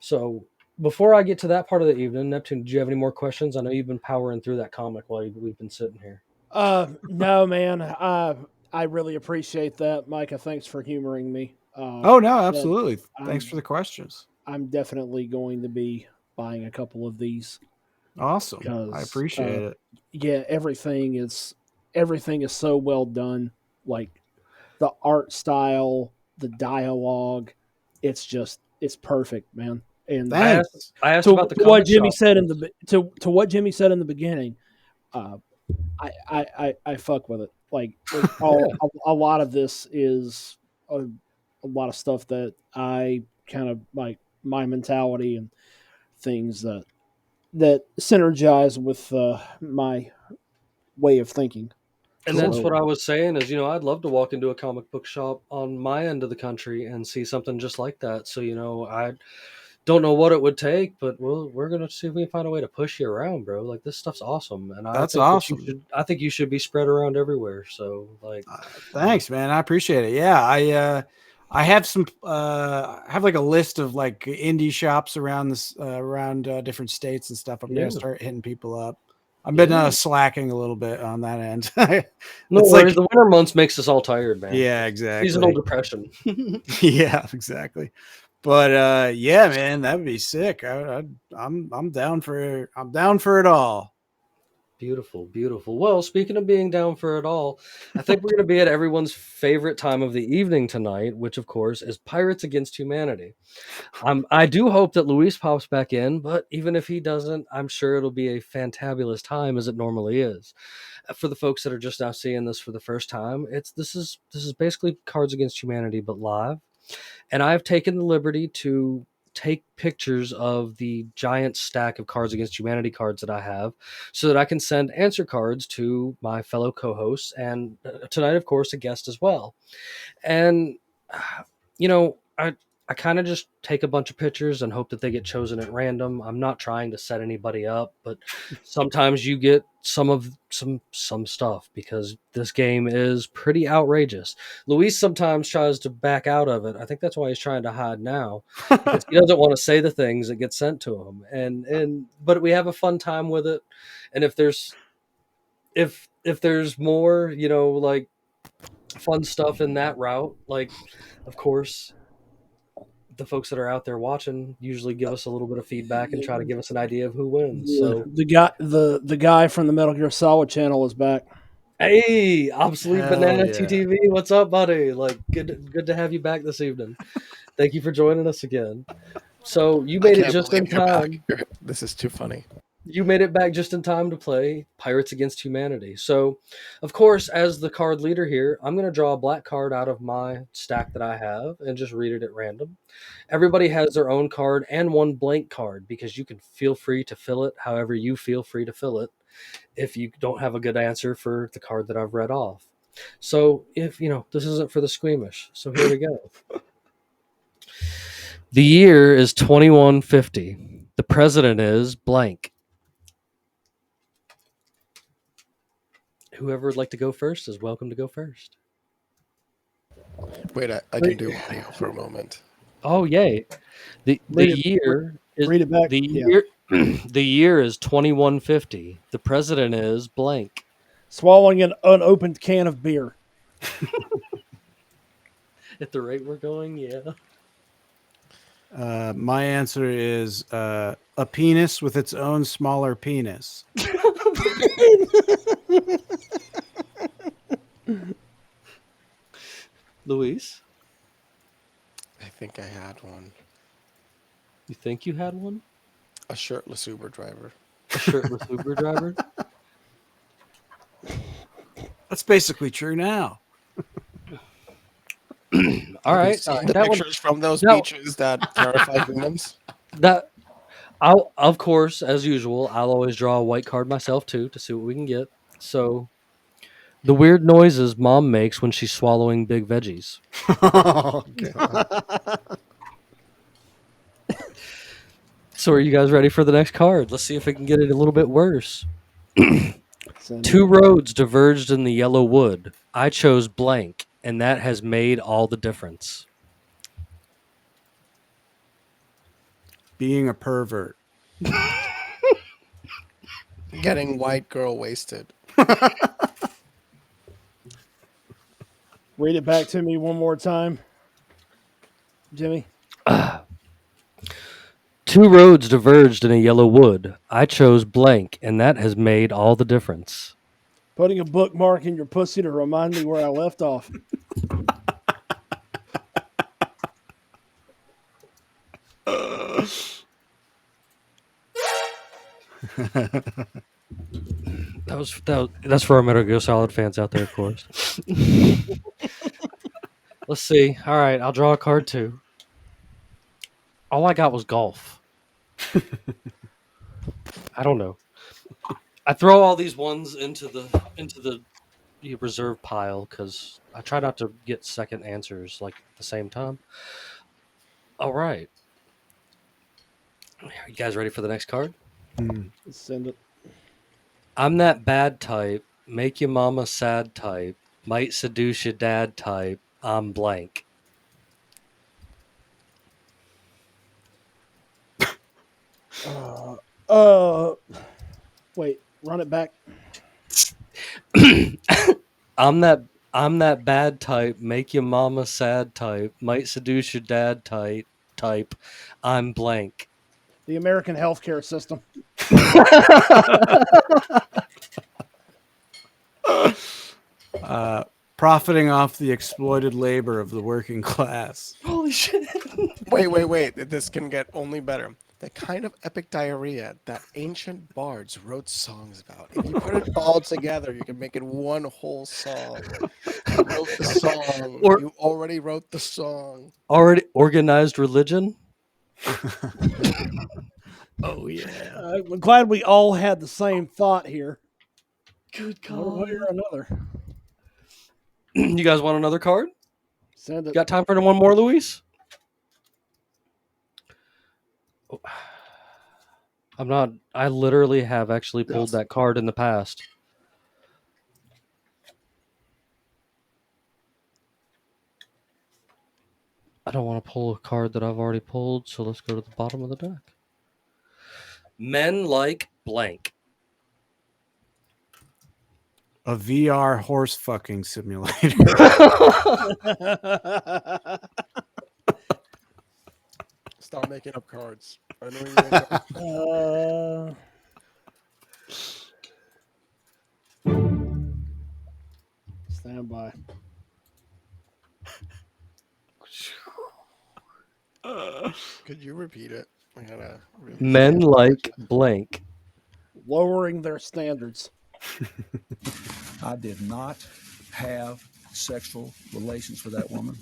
So before I get to that part of the evening, Neptune, do you have any more questions? I know you've been powering through that comic while we've been sitting here. No, man. I really appreciate that, Micah. Thanks for humoring me. Oh no, absolutely. Thanks for the questions. I'm definitely going to be buying a couple of these. Awesome. Because, I appreciate it. Yeah, everything is so well done. Like the art style, the dialogue, it's perfect, man. And I Thanks. asked to about the what comic Jimmy shop said ones. to what Jimmy said in the beginning, I fuck with it. Like a lot of this is a lot of stuff that I kind of like my mentality and things that synergize with my way of thinking. And that's what I was saying is, I'd love to walk into a comic book shop on my end of the country and see something just like that. So, I don't know what it would take, but we're going to see if we can find a way to push you around, bro. Like, this stuff's awesome. And That's awesome. I think you should be spread around everywhere. So, like, thanks, man. I appreciate it. Yeah. I have some, I have like a list of like indie shops around this, around different states and stuff. I'm going to start hitting people up. I've been slacking a little bit on that end. No worries. The winter months makes us all tired, man. Yeah, exactly. Seasonal depression. Yeah, exactly. But yeah, man, that would be sick. I'm down for it all. Beautiful, beautiful. Well, speaking of being down for it all, I think we're going to be at everyone's favorite time of the evening tonight, which of course is Pirates Against Humanity. I do hope that Luis pops back in, but even if he doesn't, I'm sure it'll be a fantabulous time as it normally is. For the folks that are just now seeing this for the first time, this is basically Cards Against Humanity but live. And I've taken the liberty to take pictures of the giant stack of Cards Against Humanity cards that I have so that I can send answer cards to my fellow co-hosts and tonight, of course, a guest as well. And, I I kind of just take a bunch of pictures and hope that they get chosen at random. I'm not trying to set anybody up, but sometimes you get some stuff because this game is pretty outrageous. Luis sometimes tries to back out of it. I think that's why he's trying to hide now because he doesn't want to say the things that get sent to him. But we have a fun time with it. And if there's more, like fun stuff in that route, like of course the folks that are out there watching usually give us a little bit of feedback and try to give us an idea of who wins. So the guy from the Metal Gear Solid channel is back. hey, Obsolete Hell Banana yeah. TTV, what's up, buddy? Like good to have you back this evening. Thank you for joining us again. So you made it just in time. This is too funny. You made it back just in time to play Pirates Against Humanity. So, of course, as the card leader here, I'm going to draw a black card out of my stack that I have and just read it at random. Everybody has their own card and one blank card because you can feel free to fill it however you feel free to fill it if you don't have a good answer for the card that I've read off. So, if, this isn't for the squeamish. So here we go. The year is 2150. The president is blank. Whoever would like to go first is welcome to go first. Wait, I can do audio for a moment. Oh, yay. The year is read it back. The year is 2150. The president is blank. Swallowing an unopened can of beer. At the rate we're going, yeah. My answer is a penis with its own smaller penis. Luis, I think I had one. you think you had one? A shirtless Uber driver. A shirtless Uber driver? That's basically true now. All right. The That pictures from those that- beaches that terrify humans. I'll, of course, as usual, I'll always draw a white card myself too to see what we can get. So, the weird noises mom makes when she's swallowing big veggies. So, are you guys ready for the next card? Let's see if it can get it a little bit worse. Two roads diverged in the yellow wood. I chose blank, and that has made all the difference. Being a pervert. Getting white girl wasted. Read it back to me one more time, Jimmy. Two roads diverged in a yellow wood. I chose blank, and that has made all the difference. Putting a bookmark in your pussy to remind me where I left off. That's for our Metal Gear Solid fans out there, of course. Let's see. All right, I'll draw a card too. All I got was golf. I don't know. I throw all these ones into the reserve pile because I try not to get second answers like at the same time. All right. You guys ready for the next card? Let's send it. I'm that bad type, make your mama sad type, might seduce your dad type, I'm blank. Wait, run it back. I'm that bad type, make your mama sad type, might seduce your dad type, I'm blank. The American healthcare system. Profiting off the exploited labor of the working class. Holy shit. Wait. This can get only better. The kind of epic diarrhea that ancient bards wrote songs about. If you put it all together, you can make it one whole song. You wrote the song. You already wrote the song. Already organized religion? Oh, yeah. I'm glad we all had the same thought here. Good One way or another. You guys want another card? Send it. Got time for one more, Luis? I'm not. I literally have actually pulled that card in the past. I don't want to pull a card that I've already pulled, so let's go to the bottom of the deck. Men like blank. A VR horse fucking simulator. Start making up cards. I know Stand by. Could you repeat it? I gotta really Men like blank. Lowering their standards. I did not have sexual relations with that woman.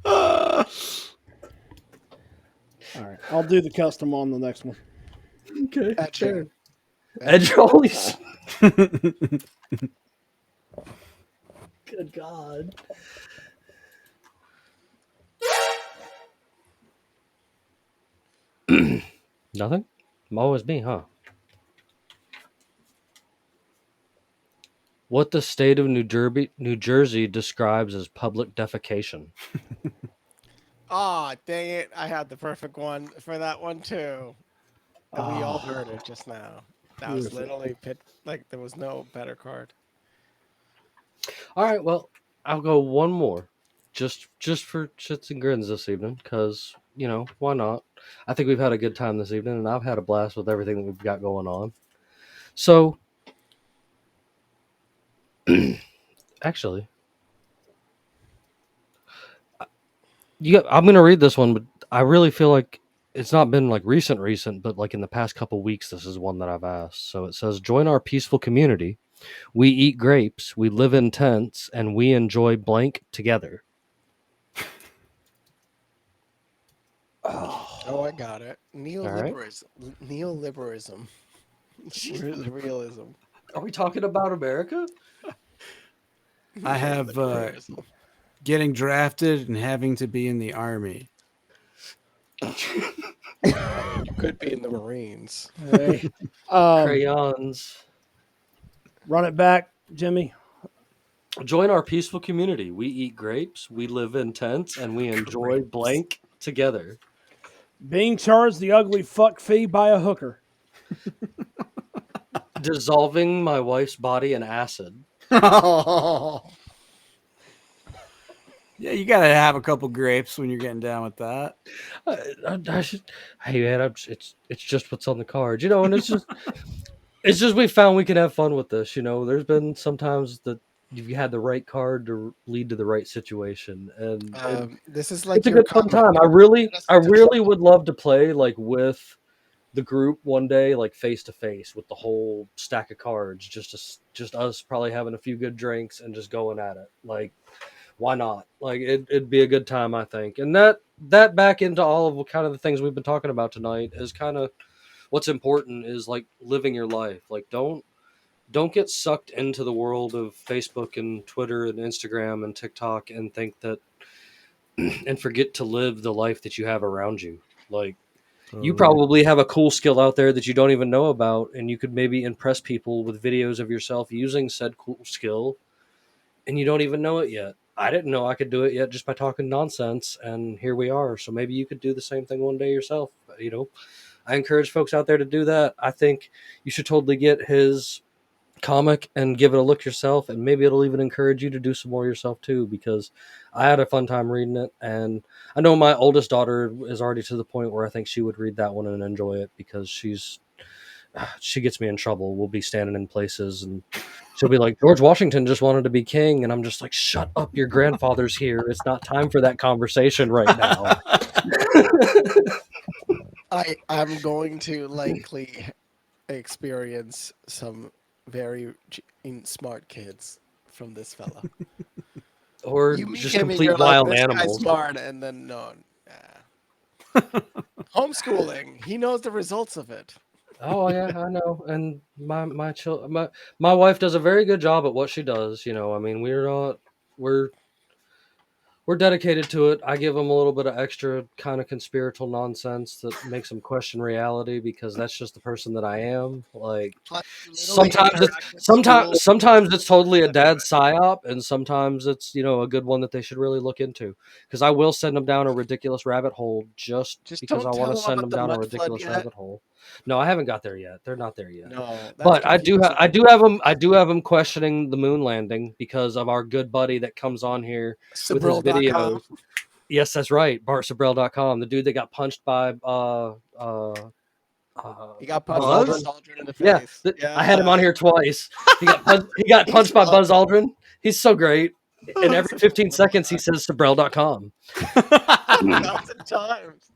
All right, I'll do the custom on the next one. Okay. Edging. Edge holy. Good God. Nothing? Always me, huh? What the state of New Jersey describes as public defecation. Ah, dang it. I had the perfect one for that one too. And we all heard it just now. That was literally like there was no better card. All right, well, I'll go one more, just for shits and grins this evening, because why not? I think we've had a good time this evening, and I've had a blast with everything that we've got going on. So, actually, I'm going to read this one, but I really feel like it's not been like recent, but like in the past couple weeks, this is one that I've asked. So it says, "Join our peaceful community. We eat grapes, we live in tents, and we enjoy blank together." Oh, I got it. Neoliberalism. Neoliberalism. Realism. Are we talking about America? I have getting drafted and having to be in the army. You could be in the Marines. Hey, Crayons. Run it back, Jimmy. Join our peaceful community. We eat grapes, we live in tents, and we enjoy blank together. Being charged the ugly fuck fee by a hooker. Dissolving my wife's body in acid. Yeah, you gotta have a couple grapes when you're getting down with that. Hey man, it's just what's on the card, and it's just we found we can have fun with this. There's been sometimes that you've had the right card to lead to the right situation, and this is like it's a good fun time. I really would love to play like with the group one day, like face to face with the whole stack of cards, just us probably having a few good drinks and just going at it. Like, why not? Like, it'd be a good time, I think. And that back into all of kind of the things we've been talking about tonight is kind of what's important is like living your life. Like, don't get sucked into the world of Facebook and Twitter and Instagram and TikTok and think that and forget to live the life that you have around you. Like, you probably have a cool skill out there that you don't even know about, and you could maybe impress people with videos of yourself using said cool skill, and you don't even know it yet. I didn't know I could do it yet just by talking nonsense, and here we are. So maybe you could do the same thing one day yourself. I encourage folks out there to do that. I think you should totally get his comic and give it a look yourself, and maybe it'll even encourage you to do some more yourself too, because I had a fun time reading it, and I know my oldest daughter is already to the point where I think she would read that one and enjoy it, because she gets me in trouble. We'll be standing in places and she'll be like, "George Washington just wanted to be king," and I'm just like, "Shut up, your grandfather's here. It's not time for that conversation right now." I'm going to likely experience some very smart kids from this fella. Or You meet just him and complete you're wild like, this guy's animals. smart, and then homeschooling. He knows the results of it. Oh yeah, I know. And my wife does a very good job at what she does. I mean, we're we're dedicated to it. I give them a little bit of extra kind of conspiratorial nonsense that makes them question reality because that's just the person that I am. Like Plus, you literally sometimes it's interact with schools. sometimes it's totally a dad psyop, and sometimes it's a good one that they should really look into. Because I will send them down a ridiculous rabbit hole just because don't I want tell to them send about them the down a mud flood ridiculous yet. rabbit hole. No, I haven't got there yet. They're not there yet. No, that's But I do confusing. I do have them questioning the moon landing because of our good buddy that comes on here with his Sabril.com. videos. Yes, that's right. BartSabrel.com, the dude that got punched by He got punched by Buzz. Buzz Aldrin in the Yeah, face. I had him on here twice. He got punched by fun. Buzz Aldrin. He's so great. And every Such a 15 fun seconds he guy. says Sabrel.com. 1,000 times.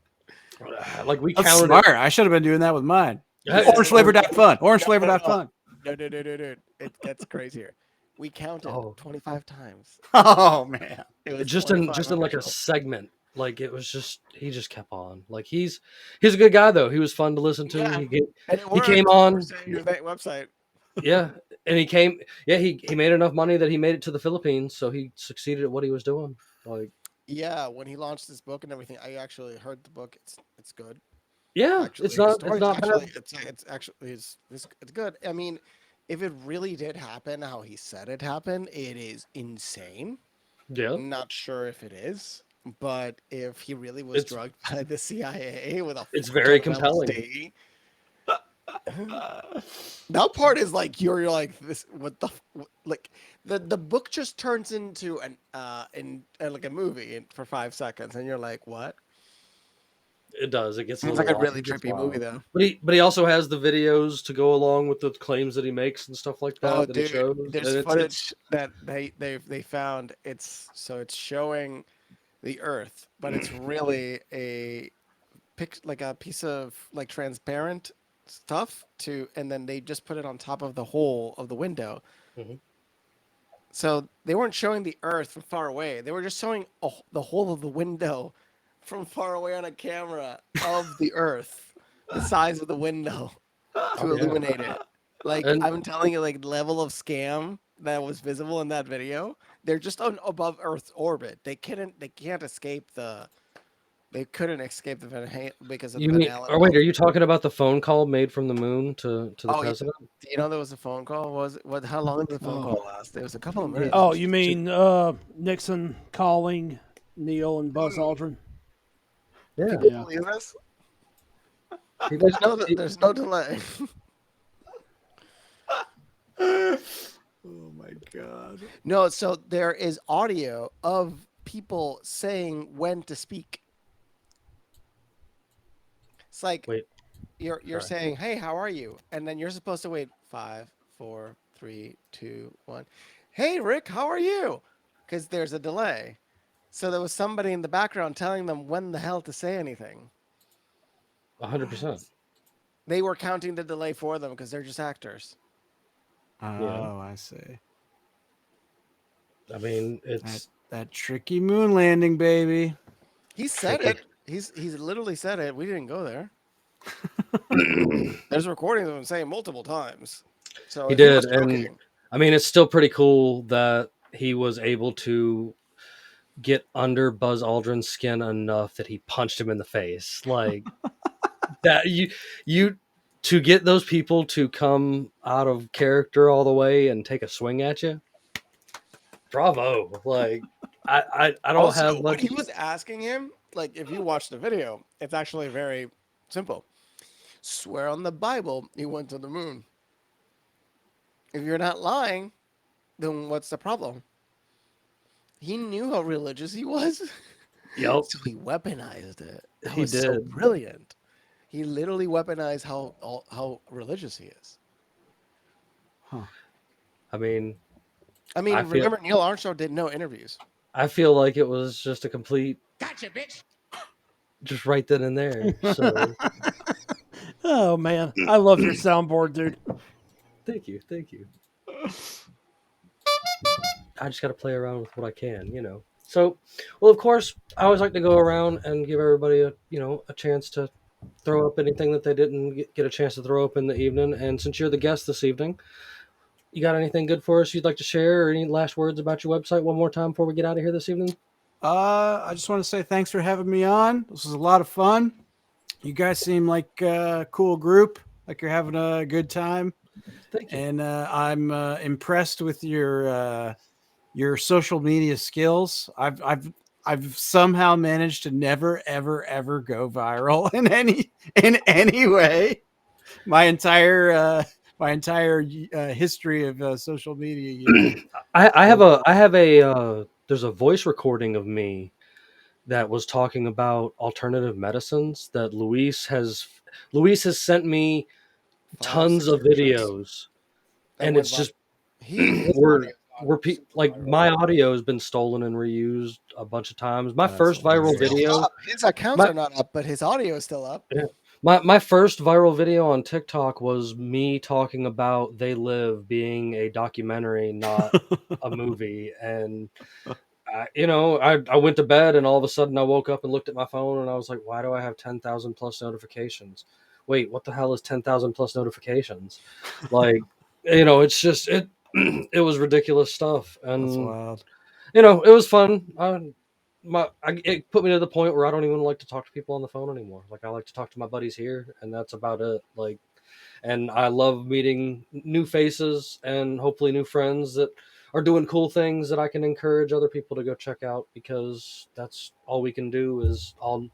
Like we That's counted smart. I should have been doing that with mine. it. Orange flavor.fun. Orange No. flavor.fun. No. It gets crazier. We counted 25 times. Oh man. It was just in 25 like a official. segment. Like it was just he just kept on. Like he's a good guy though. He was fun to listen to. Yeah. He And it he worked. came on. We're saying your website. Yeah, and he made enough money that he made it to the Philippines, so he succeeded at what he was doing. Like Yeah, when he launched this book and everything, I actually heard the book. It's good. yeah, Actually, it's the not story's bad. actually it's actually it's good. I mean, if it really did happen how he said it happened, it is insane. Yeah, I'm not sure if it is, but if he really was It's- drugged by the CIA with a it's very fuck ton of compelling. LSD, that part is like you're like this. What the like the book just turns into an like a movie for 5 seconds, and you're like, what? It does. It gets It's little like a wild. really It gets trippy movie wild. though. But he also has the videos to go along with the claims that he makes and stuff like that Oh, that he dude, shows. there's And it's footage that they found. It's showing the Earth, but it's really a like a piece of like transparent stuff and then they just put it on top of the hole of the window. Mhm. So they weren't showing the Earth from far away. They were just showing the hole of the window from far away on a camera of the Earth, the size of the window to illuminate it. Like And- I'm telling you, like level of scam that was visible in that video. They're just on above Earth's orbit. They can't escape the. They couldn't escape the Van Halen because of you the mean? Van Halen. Or wait, are you talking about the phone call made from the moon to the Oh, yeah. president? Do you know there was a phone call? Was it what? How long did the phone call last? It was a couple of minutes. Oh, you mean Nixon calling Neil and Buzz Aldrin? Yeah. Can you believe this? There's no delay. Oh my god. No, so there is audio of people saying when to speak. It's like Wait. you're Sorry. saying, "Hey, how are you?" And then you're supposed to wait 5, 4, 3, 2, 1. Hey, Rick, how are you? Because there's a delay. So there was somebody in the background telling them when the hell to say anything. 100%. They were counting the delay for them because they're just actors. Oh, I see. I mean, it's That tricky moon landing, baby. He said it. He's literally said it. We didn't go there. There's recordings of him saying multiple times. So he if did, was and joking, I mean, it's still pretty cool that he was able to get under Buzz Aldrin's skin enough that he punched him in the face. Like that, you to get those people to come out of character all the way and take a swing at you. Bravo! Like I don't also, have when much. he was asking him, like if you watch the video, it's actually very simple. Swear on the Bible he went to the moon. If you're not lying, then what's the problem? He knew how religious he was. Yep. So he weaponized it. That He was so did. brilliant. He literally weaponized how religious he is. I mean, I mean, I feel- remember Neil Armstrong did no interviews. I feel like it was just a complete, Gotcha, bitch. just right then and there. So Oh man, I love your soundboard, dude. thank you. I just got to play around with what I can, So, well, of course, I always like to go around and give everybody a chance to throw up anything that they didn't get a chance to throw up in the evening. And since you're the guest this evening, you got anything good for us you'd like to share, or any last words about your website one more time before we get out of here this evening? I just want to say thanks for having me on. This was a lot of fun. You guys seem like a cool group, like you're having a good time. Thank you. And I'm impressed with your social media skills. I've somehow managed to never ever go viral in any way. My entire history of social media use. I have a there's a voice recording of me that was talking about alternative medicines that Luis has sent me 5, tons 6 of versions videos, that and went it's viral. just His we're audio we're like my audio has been stolen and reused a bunch of times. My That's first viral hilarious. video, up. His accounts my are not up, but his audio is still up. my first viral video on TikTok was me talking about They Live being a documentary, not a movie, and I went to bed and all of a sudden I woke up and looked at my phone and I was like, why do I have 10,000 plus notifications? Wait, what the hell is 10,000 plus notifications? Like, it's just it was ridiculous stuff, That's and wild. it was fun. It put me to the point where I don't even like to talk to people on the phone anymore. Like, I like to talk to my buddies here, and that's about it. Like, and I love meeting new faces and hopefully new friends that are doing cool things that I can encourage other people to go check out, because that's all we can do is all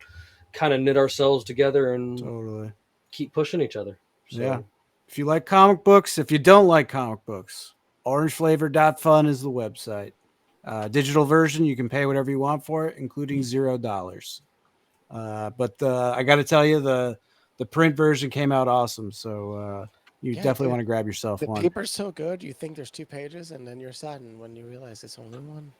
kind of knit ourselves together and Totally. keep pushing each other. So, Yeah. If you like comic books, if you don't like comic books, orangeflavor.fun is the website. Digital version, you can pay whatever you want for it, including $0. But I got to tell you, the print version came out awesome. So you definitely want to grab yourself The one. paper's so good, you think there's 2 pages, and then you're saddened when you realize it's only 1.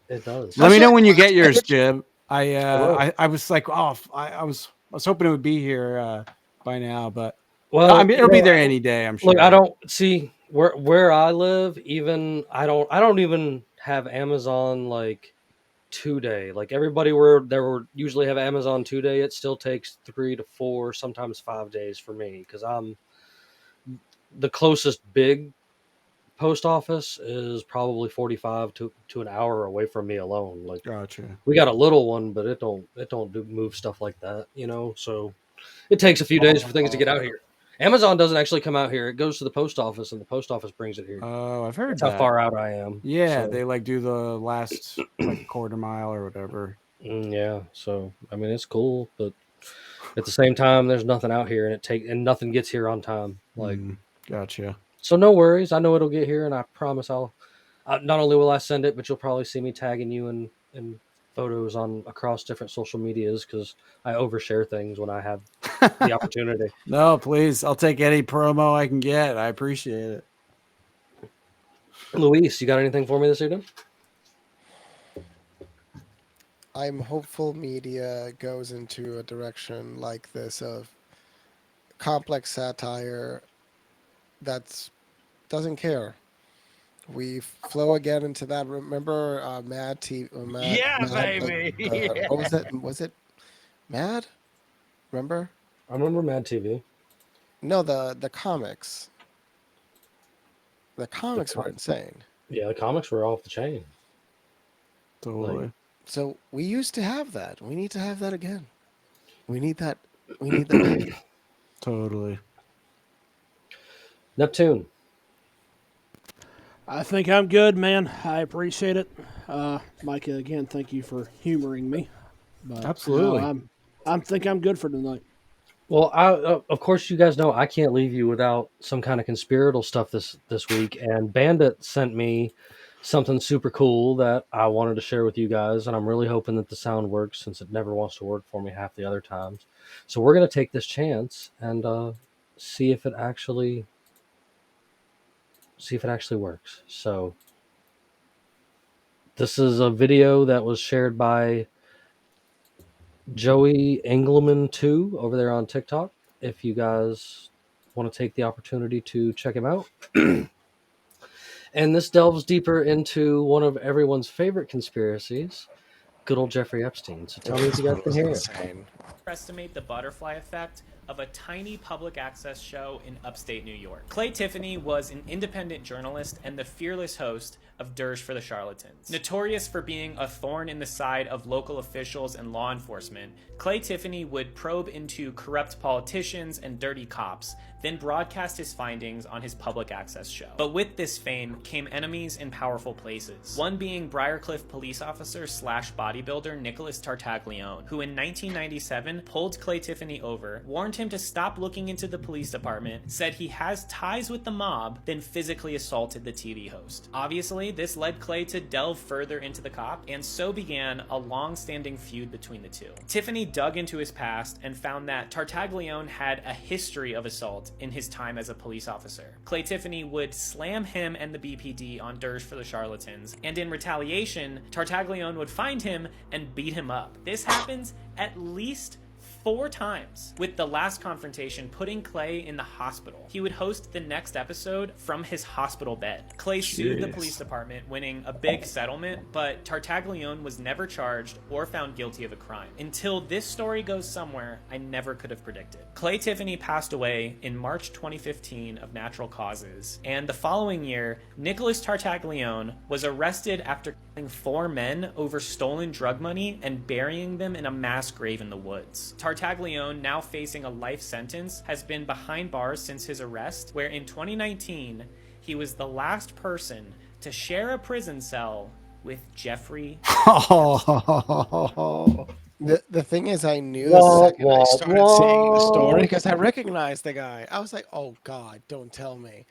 it does. Let me know when you get Last yours, page. Jim. will. I was like, I was hoping it would be here by now, but Well, I mean, it'll be there any day, I'm sure. look, I don't see where I live. Even I don't even have Amazon like 2-day. Like everybody where usually have Amazon 2-day, it still takes 3 to 4, sometimes 5 days for me, because I'm the closest big post office is probably 45 to an hour away from me alone. Like, Gotcha. we got a little one, but it don't move stuff like that, so it takes a few days for things to get out here. Amazon doesn't actually come out here. It goes to the post office, and the post office brings it here. Oh, I've heard That's that. how far out I am. Yeah, So, they like do the last like quarter mile or whatever. yeah. So, I mean, it's cool, but at the same time, there's nothing out here, and nothing gets here on time. Like, Gotcha. so no worries. I know it'll get here, and I promise not only will I send it, but you'll probably see me tagging you in photos on across different social medias, because I overshare things when I have the opportunity. No, please. I'll take any promo I can get. I appreciate it. Luis, you got anything for me this evening? I'm hopeful media goes into a direction like this of complex satire that doesn't care. We flow again into that. Remember Mad TV? What was it? Was it Mad? Remember? I remember Mad TV. No, the comics. The comics were insane. Yeah, the comics were off the chain. Totally. So we used to have that. We need to have that again. We need that. We need that. Totally. Neptune. I think I'm good, man. I appreciate it. Micah, again, thank you for humoring me. But, Absolutely. I think I'm good for tonight. Well, of course, you guys know I can't leave you without some kind of conspiratal stuff this week. And Bandit sent me something super cool that I wanted to share with you guys, and I'm really hoping that the sound works, since it never wants to work for me half the other times. So we're gonna take this chance and see if it actually works. So this is a video that was shared by Joey Engelman 2 over there on TikTok. If you guys want to take the opportunity to check him out. And this delves deeper into one of everyone's favorite conspiracies, good old Jeffrey Epstein. So tell me if you guys can hear it. Estimate the butterfly effect, of a tiny public access show in upstate New York. Clay Tiffany was an independent journalist and the fearless host of Dirge for the Charlatans. Notorious for being a thorn in the side of local officials and law enforcement, Clay Tiffany would probe into corrupt politicians and dirty cops, then broadcast his findings on his public access show. But with this fame came enemies in powerful places, one being Briarcliff police officer slash bodybuilder Nicholas Tartaglione, who in 1997 pulled Clay Tiffany over, warned him to stop looking into the police department, said he has ties with the mob, then physically assaulted the TV host. Obviously, this led Clay to delve further into the cop, and so began a long-standing feud between the two. Tiffany dug into his past and found that Tartaglione had a history of assault in his time as a police officer. Clay Tiffany would slam him and the BPD on Dirge for the Charlatans, and in retaliation, Tartaglione would find him and beat him up. This happens at least 4 times, with the last confrontation putting Clay in the hospital. He would host the next episode from his hospital bed. Clay sued the police department, winning a big settlement, but Tartaglione was never charged or found guilty of a crime. Until this story goes somewhere I never could have predicted. Clay Tiffany passed away in March 2015 of natural causes, and the following year, Nicholas Tartaglione was arrested after killing 4 men over stolen drug money and burying them in a mass grave in the woods. Tartaglione, now facing a life sentence, has been behind bars since his arrest, where in 2019, he was the last person to share a prison cell with Jeffrey. The thing is, I knew the second I started seeing the story because I recognized the guy. I was like, "Oh God, don't tell me!"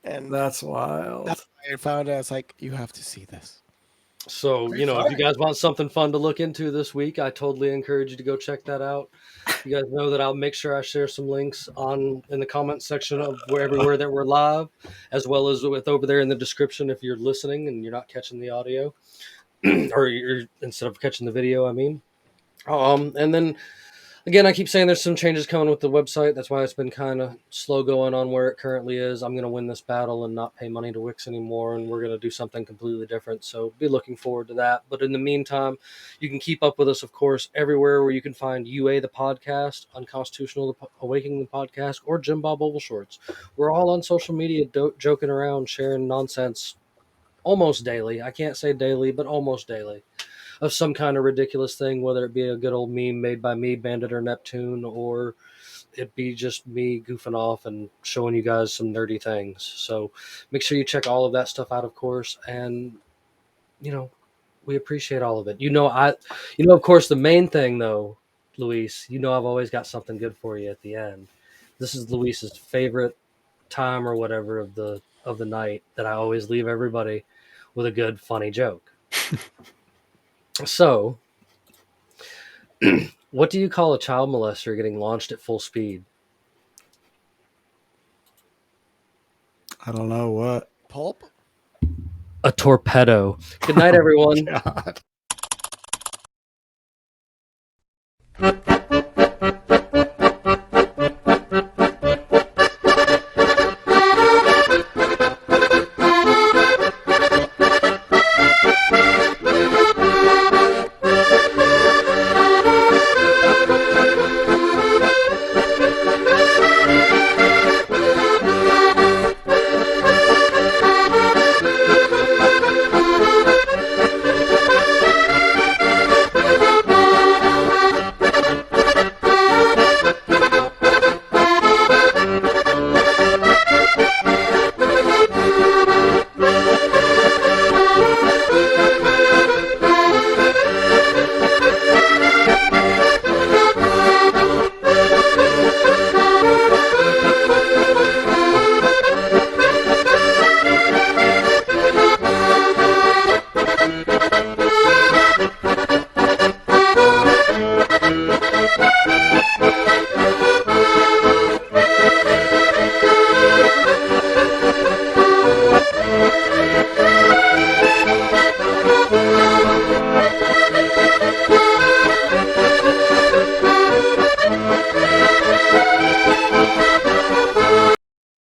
And That's wild. that's why I found out. It's like, you have to see this. So, you know, if you guys want something fun to look into this week, I totally encourage you to go check that out. You guys know that I'll make sure I share some links in the comment section of everywhere that we're live, as well as with over there in the description if you're listening and you're not catching the audio, or you're instead of catching the video, I mean. And then again, I keep saying there's some changes coming with the website. That's why it's been kind of slow going on where it currently is. I'm going to win this battle and not pay money to Wix anymore, and we're going to do something completely different. So be looking forward to that. But in the meantime, you can keep up with us, of course, everywhere where you can find UA the podcast, Unconstitutional Awakening the Podcast, or Jimbob Oval Shorts. We're all on social media joking around, sharing nonsense almost daily. I can't say daily, but almost daily, of some kind of ridiculous thing, whether it be a good old meme made by me, Bandit or Neptune, or it be just me goofing off and showing you guys some nerdy things. So make sure you check all of that stuff out, of course. And, you know, we appreciate all of it. Of course, the main thing, though, Luis, I've always got something good for you at the end. This is Luis's favorite time or whatever of the night that I always leave everybody with a good, funny joke. So, what do you call a child molester getting launched at full speed? I don't know what. Pulp? A torpedo. Good night, everyone. God.